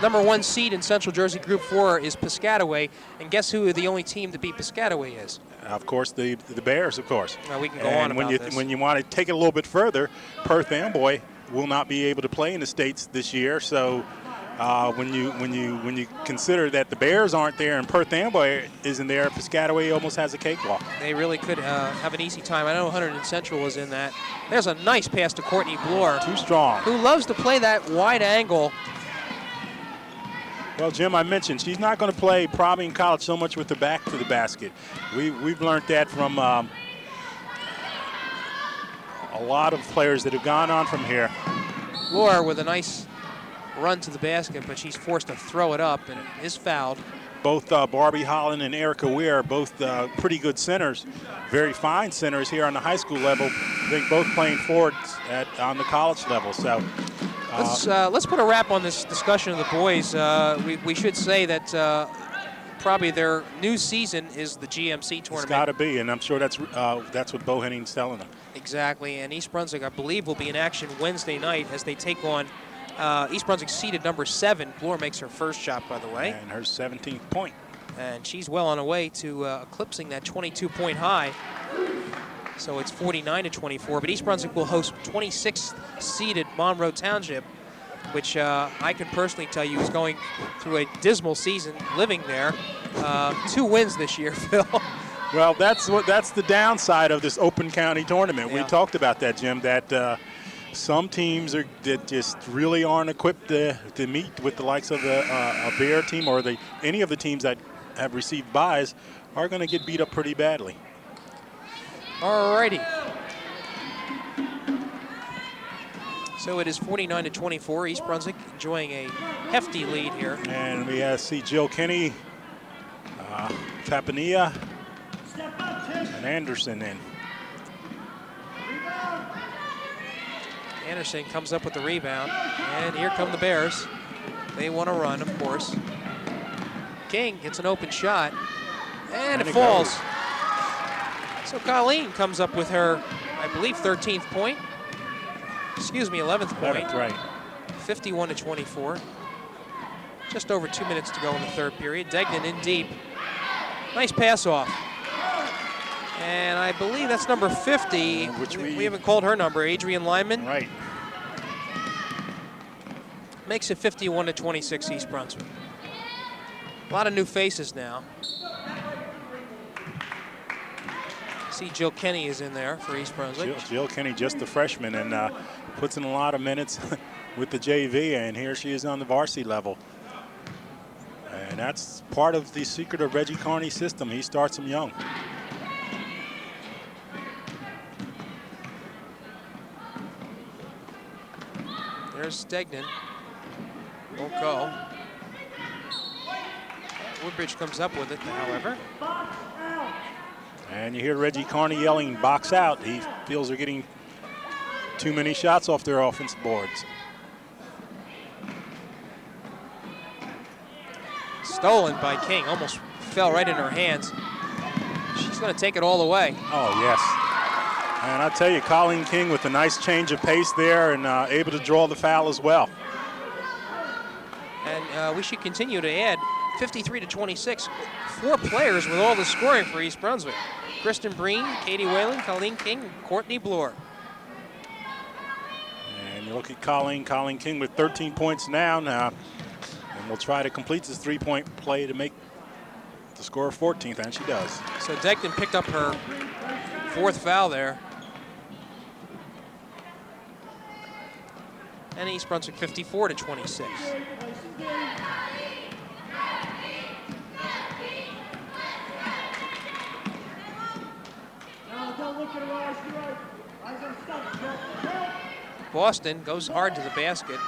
number 1 seed in Central Jersey Group 4 is Piscataway, and guess who the only team to beat Piscataway is? Of course, the Bears, of course. Well, we can go on about this. When you want to take it a little bit further, Perth Amboy will not be able to play in the states this year. So when you consider that the Bears aren't there and Perth Amboy isn't there, Piscataway almost has a cakewalk. They really could have an easy time. I know Hunterdon Central was in that. There's a nice pass to Courtney Bloor. Too strong. Who loves to play that wide angle. Well, Jim, I mentioned she's not going to play probably in college so much with her back to the basket. We've learned that from a lot of players that have gone on from here. Bloor with a nice run to the basket, but she's forced to throw it up and is fouled. Both Barbie Holland and Erica Weir, both pretty good centers, very fine centers here on the high school level. I think both playing forwards on the college level. So let's put a wrap on this discussion of the boys. We should say that probably their new season is the GMC tournament. It's got to be, and I'm sure that's what Bo Henning's telling them. Exactly, and East Brunswick, I believe, will be in action Wednesday night as they take on East Brunswick seeded number 7. Bloor makes her first shot, by the way. And her 17th point. And she's well on her way to eclipsing that 22-point high. So it's 49-24. But East Brunswick will host 26th seeded Monroe Township, which I can personally tell you is going through a dismal season living there. 2 wins this year, Phil. Well, that's the downside of this open county tournament. Yeah. We talked about that, Jim, that some teams that just really aren't equipped to meet with the likes of a Bear team or any of the teams that have received byes are going to get beat up pretty badly. All righty. So it is 49-24. East Brunswick enjoying a hefty lead here. And we see Jill Kinney, Tapania, and Anderson in. Anderson comes up with the rebound, and here come the Bears. They want to run, of course. King gets an open shot, and it falls. So Colleen comes up with her, I believe, 13th point. Excuse me, 11th point. 11th, right. 51-24. Just over 2 minutes to go in the third period. Degnan in deep. Nice pass off. And I believe that's number 50. Which we haven't called her number, Adrian Lyman. Right. Makes it 51-26 East Brunswick. A lot of new faces now. See Jill Kenny is in there for East Brunswick. Jill Kenny, just a freshman, and puts in a lot of minutes with the JV, and here she is on the varsity level. And that's part of the secret of Reggie Carney's system. He starts them young. There's Degnan. Won't go. Woodbridge comes up with it, however. And you hear Reggie Carney yelling, box out. He feels they're getting too many shots off their offensive boards. Stolen by King, almost fell right in her hands. She's going to take it all the way. Oh, yes. And I tell you, Colleen King with a nice change of pace there and able to draw the foul as well. And we should continue to add 53-26. 4 players with all the scoring for East Brunswick. Kristen Breen, Katie Whalen, Colleen King, Courtney Bloor. And you look at Colleen King with 13 points now. And we'll try to complete this 3-point play to make the score 14th, and she does. So Degnan picked up her 4th foul there. And East Brunswick 54-26. Boston goes hard to the basket.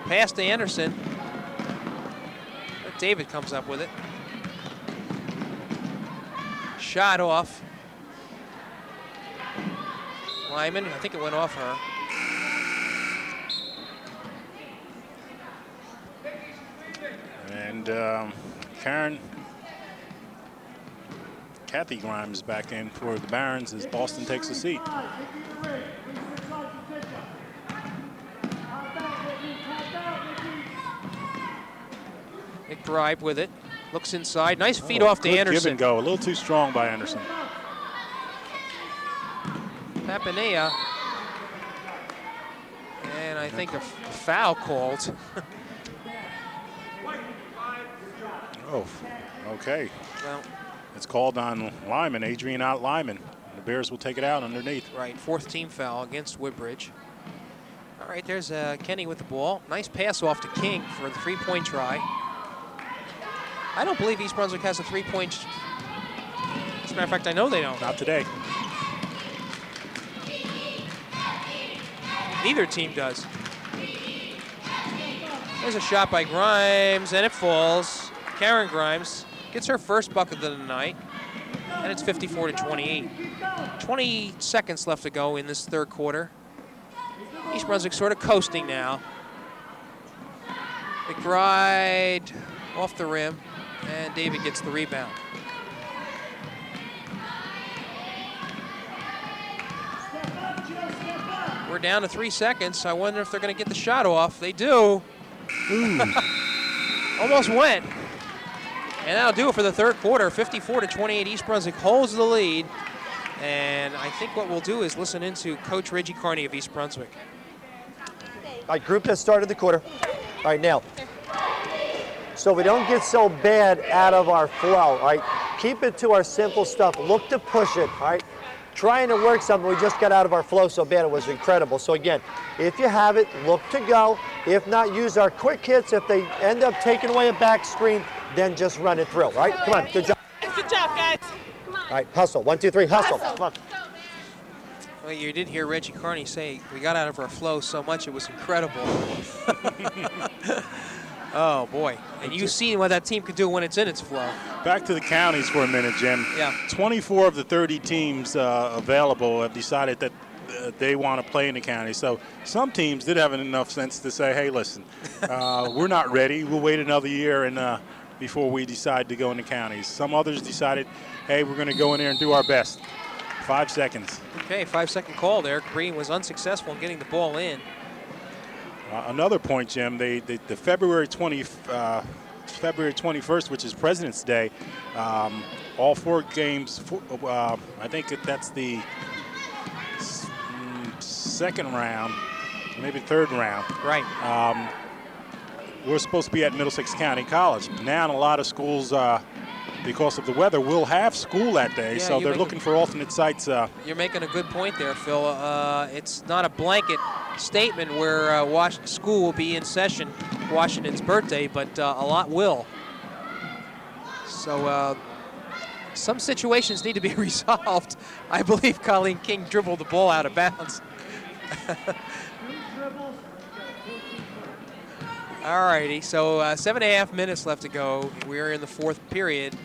Pass to Anderson. David comes up with it. Shot off. Lyman, I think it went off her. And Kathy Grimes back in for the Barrons as Boston takes a seat. McBride with it. Looks inside. Nice feed off to Anderson. Give and go. A little too strong by Anderson. Papania. And I think a foul called. Oh, okay. Well, it's called on Lyman, Adrian out Lyman. The Bears will take it out underneath. Right, 4th team foul against Woodbridge. All right, there's Kenny with the ball. Nice pass off to King for the 3-point try. I don't believe East Brunswick has a 3-point. As a matter of fact, I know they don't. Not today. Neither team does. There's a shot by Grimes, and it falls. Karen Grimes gets her first bucket of the night, and it's 54-28. 20 seconds left to go in this 3rd quarter. East Brunswick sort of coasting now. McBride off the rim, and David gets the rebound. We're down to 3 seconds. I wonder if they're going to get the shot off. They do. Almost went. And that'll do it for the 3rd quarter. 54-28. East Brunswick holds the lead. And I think what we'll do is listen into Coach Reggie Carney of East Brunswick. All right, group that started the quarter. All right, now. So we don't get so bad out of our flow, all right? Keep it to our simple stuff. Look to push it, all right? Trying to work something, we just got out of our flow so bad, it was incredible. So again, if you have it, look to go. If not, use our quick hits. If they end up taking away a back screen, then just run it through, all right? Come on, good job. Good job, guys. Come on. All right, hustle, 1, 2, 3, hustle. Come on. Well, you did hear Reggie Carney say we got out of our flow so much it was incredible. Oh, boy. And you've seen what that team could do when it's in its flow. Back to the counties for a minute, Jim. Yeah. 24 of the 30 teams available have decided that they want to play in the county. So some teams did have enough sense to say, hey, listen, we're not ready. We'll wait another year and before we decide to go in the counties. Some others decided, hey, we're going to go in there and do our best. 5 seconds. Okay, 5-second call there. Green was unsuccessful in getting the ball in. Another point, Jim, the February 21st, which is President's Day, all 4 games, I think that's the 2nd round, maybe 3rd round. Right. We're supposed to be at Middlesex County College. Now, a lot of schools, because of the weather, will have school that day, so they're looking for alternate sites. You're making a good point there, Phil. It's not a blanket statement where school will be in session, Washington's birthday, but a lot will. So some situations need to be resolved. I believe Colleen King dribbled the ball out of bounds. All righty, so 7.5 minutes left to go. We're in the fourth period.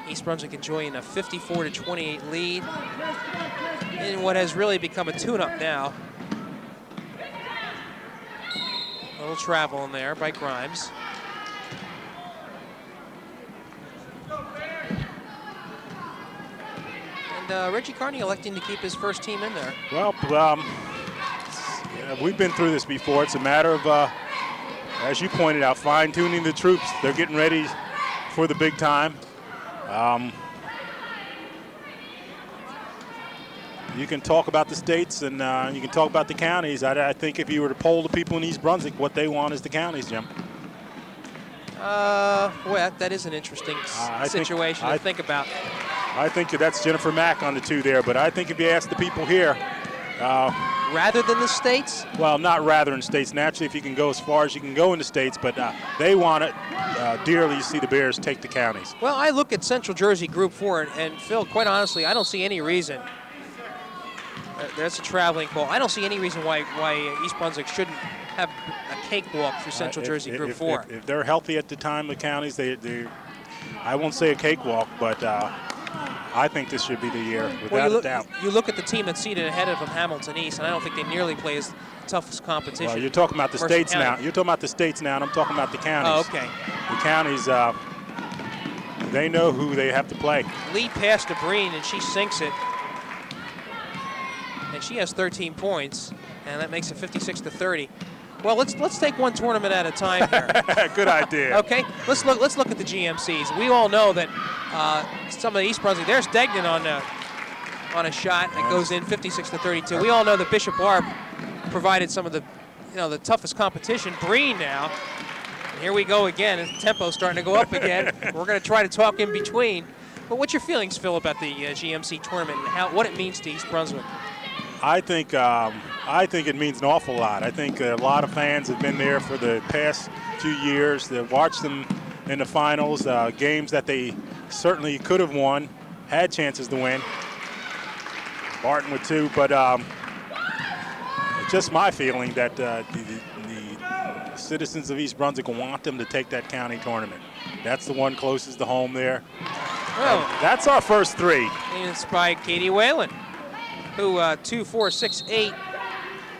East Brunswick enjoying a 54-28 lead in what has really become a tune-up now. A little travel in there by Grimes. And Reggie Carney electing to keep his first team in there. Well, we've been through this before. It's a matter of, as you pointed out, fine-tuning the troops. They're getting ready for the big time. You can talk about the states and you can talk about the counties. I think if you were to poll the people in East Brunswick, what they want is the counties, Jim. Well, that is an interesting situation to think about. I think that's Jennifer Mack on the two there, but I think if you ask the people here. Rather than the states? Well, not rather in states. Naturally, if you can go as far as you can go in the states, but they want it dearly to see the Bears take the counties. Well, I look at Central Jersey Group 4, and Phil, quite honestly, I don't see any reason. That's a traveling call. I don't see any reason why East Brunswick shouldn't have a cakewalk through Central Jersey Group 4. If they're healthy at the time, the counties, I won't say a cakewalk, but I think this should be the year, without a doubt. You look at the team that's seated ahead of them, Hamilton East, and I don't think they nearly play as tough as competition. Well, you're talking about the states now. You're talking about the states now, and I'm talking about the counties. Oh, okay. The counties, they know who they have to play. Lead pass to Breen, and she sinks it. And she has 13 points, and that makes it 56-30. Well, let's take one tournament at a time here. Good idea. Okay, let's look at the GMCs. We all know that some of the East Brunswick. There's Degnan on a shot that goes in 56-32. We all know that Bishop Barb provided some of the toughest competition. Breen now. And here we go again. The tempo's starting to go up again. We're going to try to talk in between. But what's your feelings, Phil, about the GMC tournament and what it means to East Brunswick? I think it means an awful lot. I think a lot of fans have been there for the past few years. They've watched them in the finals, games that they certainly could have won, had chances to win. Barton with two, but it's just my feeling that the citizens of East Brunswick want them to take that county tournament. That's the one closest to home there. Well, that's our first three. And it's by Katie Whalen, who 2, 4, 6, 8,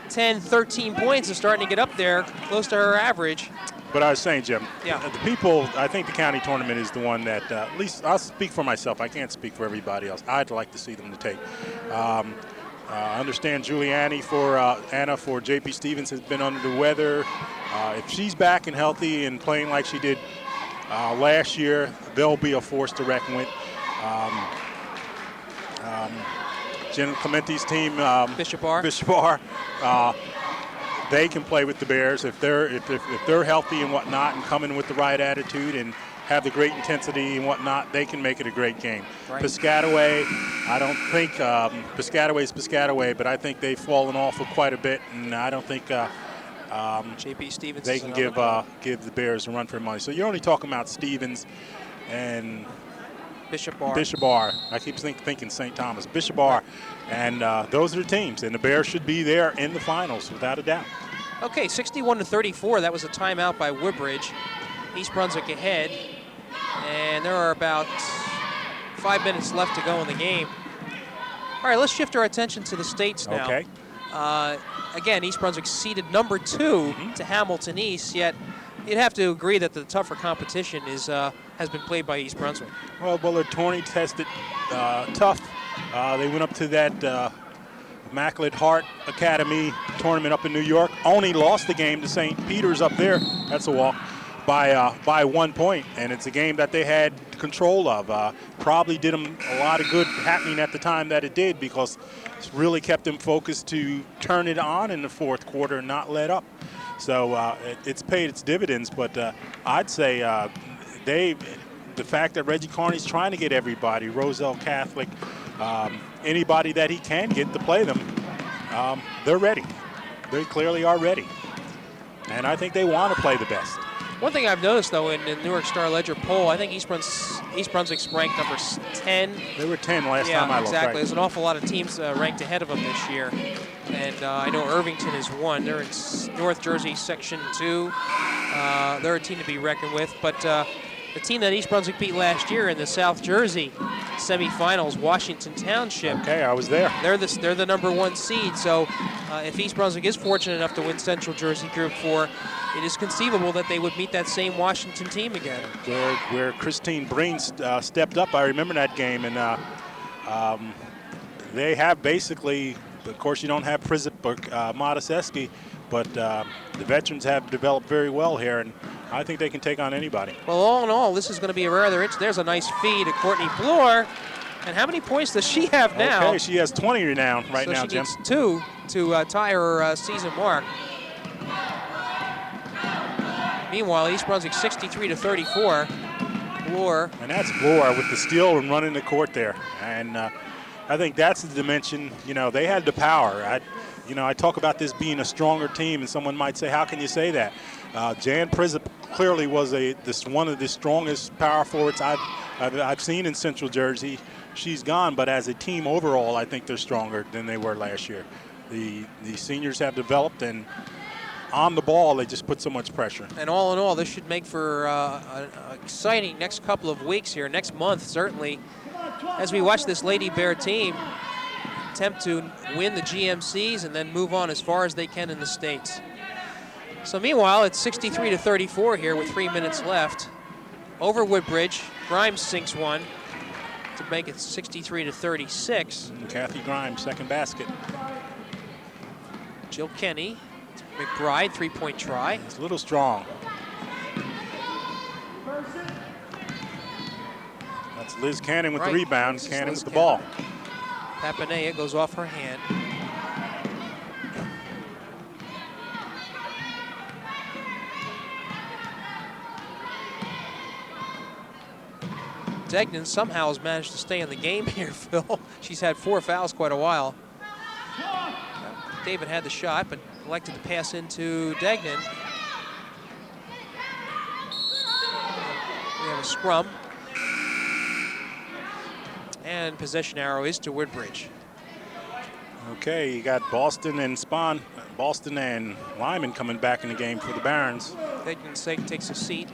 10, 13 points is starting to get up there, close to her average. But I was saying, Jim, yeah. The people, I think the county tournament is the one that, at least I'll speak for myself. I can't speak for everybody else. I'd like to see them to take. I understand Anna for J.P. Stevens has been under the weather. If she's back and healthy and playing like she did last year, they'll be a force to reckon with. Jen Clementi's team, Bishop Barr, they can play with the Bears if they're healthy and whatnot and come in with the right attitude and have the great intensity and whatnot. They can make it a great game. Right. Piscataway, I don't think Piscataway's Piscataway, but I think they've fallen off quite a bit, and I don't think J.P. Stevens they can give the Bears a run for money. So you're only talking about Stevens and Bishop Barr. Bishop Barr. I keep thinking St. Thomas. Bishop Barr. And those are the teams. And the Bears should be there in the finals, without a doubt. Okay, 61-34. That was a timeout by Woodbridge. East Brunswick ahead. And there are about 5 minutes left to go in the game. All right, let's shift our attention to the states now. Okay. Again, East Brunswick seeded number 2 to Hamilton East, yet you'd have to agree that the tougher competition has been played by East Brunswick. Well, they're tourney tested tough. They went up to that Immaculate Heart Academy tournament up in New York. Only lost the game to St. Peter's up there. That's a walk by 1 point, and it's a game that they had control of. Probably did them a lot of good happening at the time that it did, because it really kept them focused to turn it on in the fourth quarter and not let up. So it's paid its dividends, but I'd say the fact that Reggie Carney's trying to get everybody, Roselle Catholic, anybody that he can get to play them, they're ready. They clearly are ready. And I think they want to play the best. One thing I've noticed, though, in the New York Star Ledger poll, I think East Brunswick's ranked number 10. They were 10 last time I looked. Exactly. Right. There's an awful lot of teams ranked ahead of them this year. And I know Irvington is 1. They're in North Jersey Section 2. They're a team to be reckoned with. But the team that East Brunswick beat last year in the South Jersey semifinals, Washington Township. Okay, I was there. They're the #1 seed. So if East Brunswick is fortunate enough to win Central Jersey Group 4, it is conceivable that they would meet that same Washington team again. Where Christine Breen stepped up. I remember that game, and they have basically, of course, you don't have Prizip or Modaseski, but the veterans have developed very well here, and I think they can take on anybody. Well, all in all, this is going to be a rather there's a nice feed to Courtney Bloor. And how many points does she have now? Okay, she has 20 now, so Jim. She needs 2 to tie her season mark. Meanwhile, East Brunswick 63-34. Bloor. And that's Bloor with the steal and running the court there. And I think that's the dimension. You know, they had the power. I talk about this being a stronger team, and someone might say, how can you say that? Jan Prizip clearly was one of the strongest power forwards I've seen in Central Jersey. She's gone, but as a team overall, I think they're stronger than they were last year. The seniors have developed, and on the ball, they just put so much pressure. And all in all, this should make for an exciting next couple of weeks here, next month certainly, as we watch this Lady Bear team attempt to win the GMCs and then move on as far as they can in the States. So meanwhile, it's 63-34 here with 3 minutes left. Over Woodbridge, Grimes sinks one to make it 63-36. And Kathy Grimes, second basket. Jill Kenny, McBride, three-point try. It's a little strong. That's Liz Cannon with the rebound. Cannon with the ball. Papanea goes off her hand. Degnan somehow has managed to stay in the game here, Phil. She's had 4 fouls quite a while. David had the shot, but elected to pass into Degnan. We have a scrum. And possession arrow is to Woodbridge. Okay, you got Boston and Lyman coming back in the game for the Barrons. Degnan takes a seat.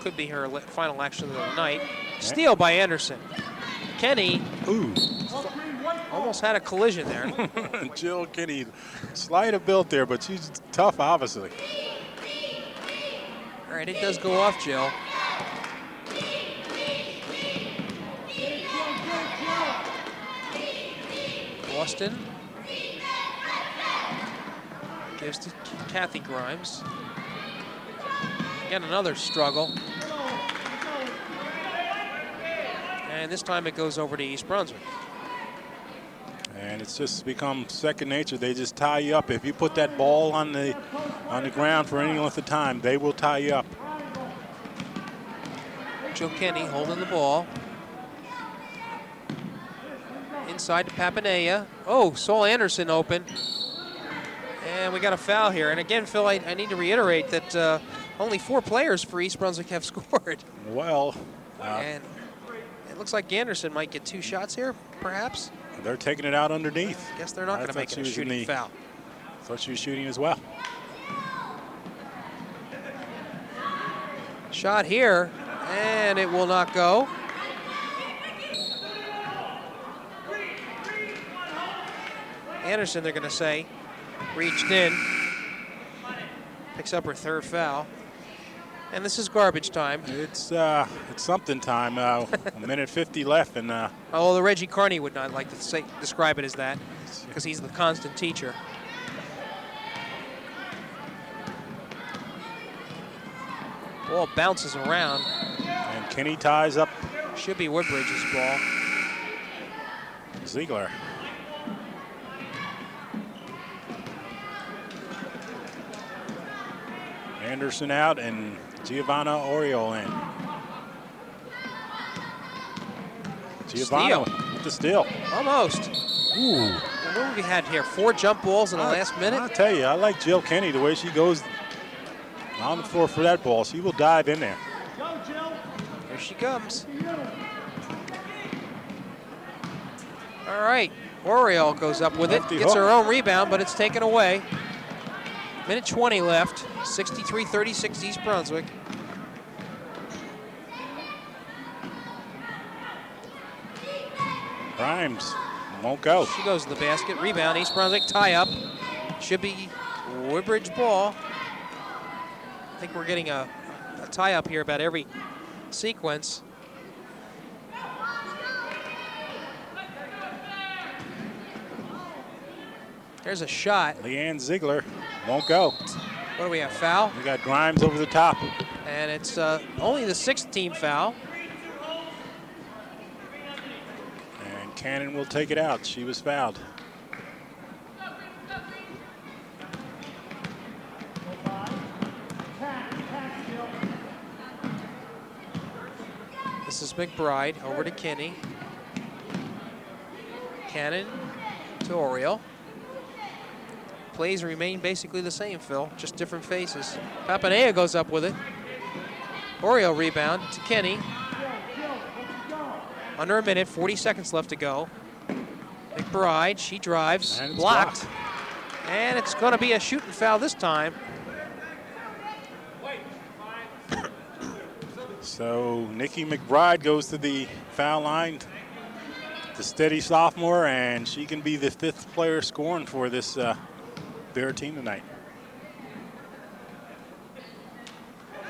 Could be her final action of the night. Steal by Anderson. Kenny. Ooh. Almost had a collision there. Jill Kenny, slight of built there, but she's tough, obviously. All right, it does go off, Jill. Boston gives to Kathy Grimes. Again, another struggle. And this time it goes over to East Brunswick. And it's just become second nature. They just tie you up. If you put that ball on the ground for any length of time, they will tie you up. Jill Kenny holding the ball. Inside to Papanea. Oh, Saul Anderson open. And we got a foul here. And again, Phil, I need to reiterate that only 4 players for East Brunswick have scored. Well. And it looks like Anderson might get 2 shots here, perhaps. They're taking it out underneath. Guess they're not going to make it a shooting foul. I thought she was shooting as well. Shot here, and it will not go. Anderson, they're going to say, reached in. Picks up her 3rd foul. And this is garbage time. It's something time. A minute 50 left, and oh, the Reggie Carney would not like to describe it as that, because he's the constant teacher. Ball bounces around. And Kenny ties up. Should be Woodbridge's ball. Ziegler. Anderson out and Giovanna Oriole in. Giovanna with the steal. Almost. Ooh. And what have we had here? 4 jump balls in the last minute? I'll tell you, I like Jill Kenny, the way she goes on the floor for that ball. She will dive in there. Go, Jill. Here she comes. All right. Oriole goes up with it. Gets her own rebound, but it's taken away. Minute 20 left. 63-36 East Brunswick. Grimes won't go. She goes to the basket. Rebound, East Brunswick. Tie up. Should be Woodbridge ball. I think we're getting a tie up here about every sequence. There's a shot. Leanne Ziegler won't go. What do we have, foul? We got Grimes over the top. And it's only the 6th team foul. And Cannon will take it out. She was fouled. This is McBride over to Kinney. Cannon to Oriole. Plays remain basically the same, Phil, just different faces. Papanea goes up with it. Oriole rebound to Kinney. Under a minute, 40 seconds left to go. McBride, she drives, And it's blocked. And it's going to be a shooting foul this time. So Nikki McBride goes to the foul line, the steady sophomore, and she can be the 5th player scoring for this Bear team tonight.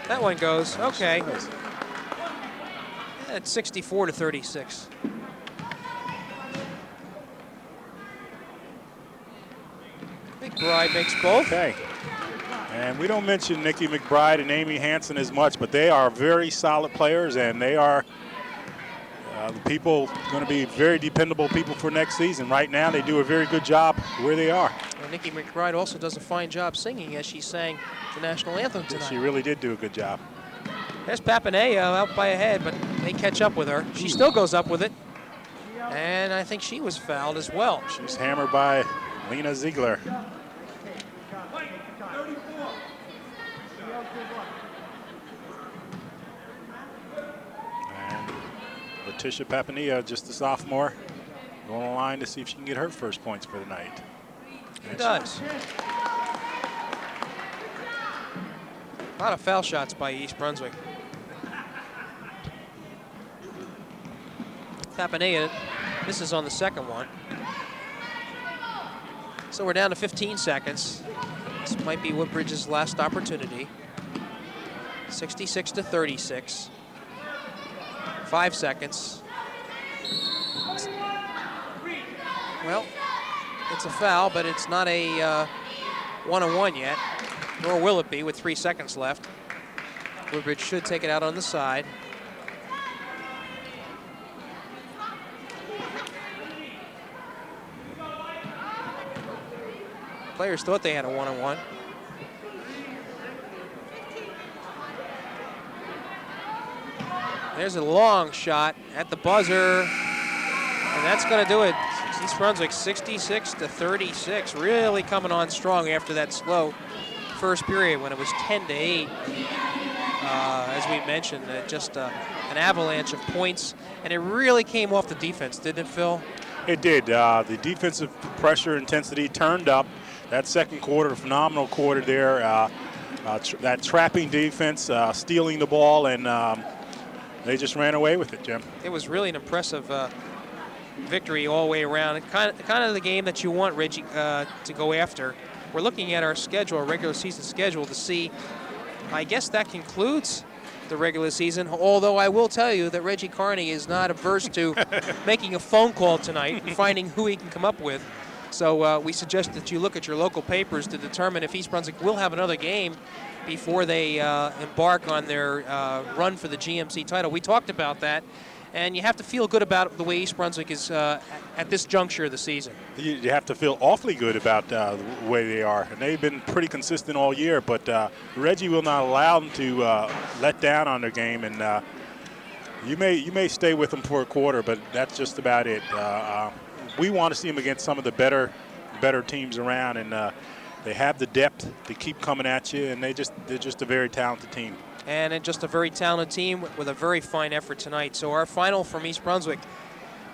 That one goes, okay. It's 64-36. McBride makes both. Okay. And we don't mention Nikki McBride and Amy Hansen as much, but they are very solid players, and they are the people going to be very dependable people for next season. Right now, they do a very good job where they are. And Nikki McBride also does a fine job singing as she sang the national anthem tonight. She really did do a good job. There's Papanea out by a head, but they catch up with her. She still goes up with it. And I think she was fouled as well. She's hammered by Lena Ziegler. And Letitia Papanea, just a sophomore, going on the line to see if she can get her first points for the night. It does. A lot of foul shots by East Brunswick. Papanea, this is on the second one. So we're down to 15 seconds. This might be Woodbridge's last opportunity. 66-36. 5 seconds. Well, it's a foul, but it's not a one-on-one yet, nor will it be with 3 seconds left. Woodbridge should take it out on the side. Players thought they had a one-on-one. There's a long shot at the buzzer, and that's going to do it. East Brunswick 66-36, really coming on strong after that slow first period when it was 10-8. As we mentioned, just an avalanche of points, and it really came off the defense, didn't it, Phil? It did. The defensive pressure intensity turned up. That second quarter, a phenomenal quarter there. That trapping defense, stealing the ball, and they just ran away with it, Jim. It was really an impressive victory all the way around. Kind of the game that you want, Reggie, to go after. We're looking at our schedule, our regular season schedule, to see. I guess that concludes the regular season, although I will tell you that Reggie Carney is not averse to making a phone call tonight and finding who he can come up with. So we suggest that you look at your local papers to determine if East Brunswick will have another game before they embark on their run for the GMC title. We talked about that, and you have to feel good about the way East Brunswick is at this juncture of the season. You have to feel awfully good about the way they are, and they've been pretty consistent all year, but Reggie will not allow them to let down on their game, and you may stay with them for a quarter, but that's just about it. We want to see them against some of the better teams around, and they have the depth to keep coming at you, and they're just a very talented team. And just a very talented team with a very fine effort tonight. So our final from East Brunswick,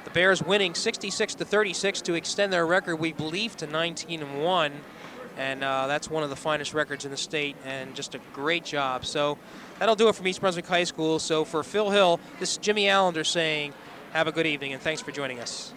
the Bears winning 66-36 to extend their record, we believe, to 19-1. and that's one of the finest records in the state, and just a great job. So that'll do it from East Brunswick High School. So for Phil Hill, this is Jimmy Allinder saying, have a good evening, and thanks for joining us.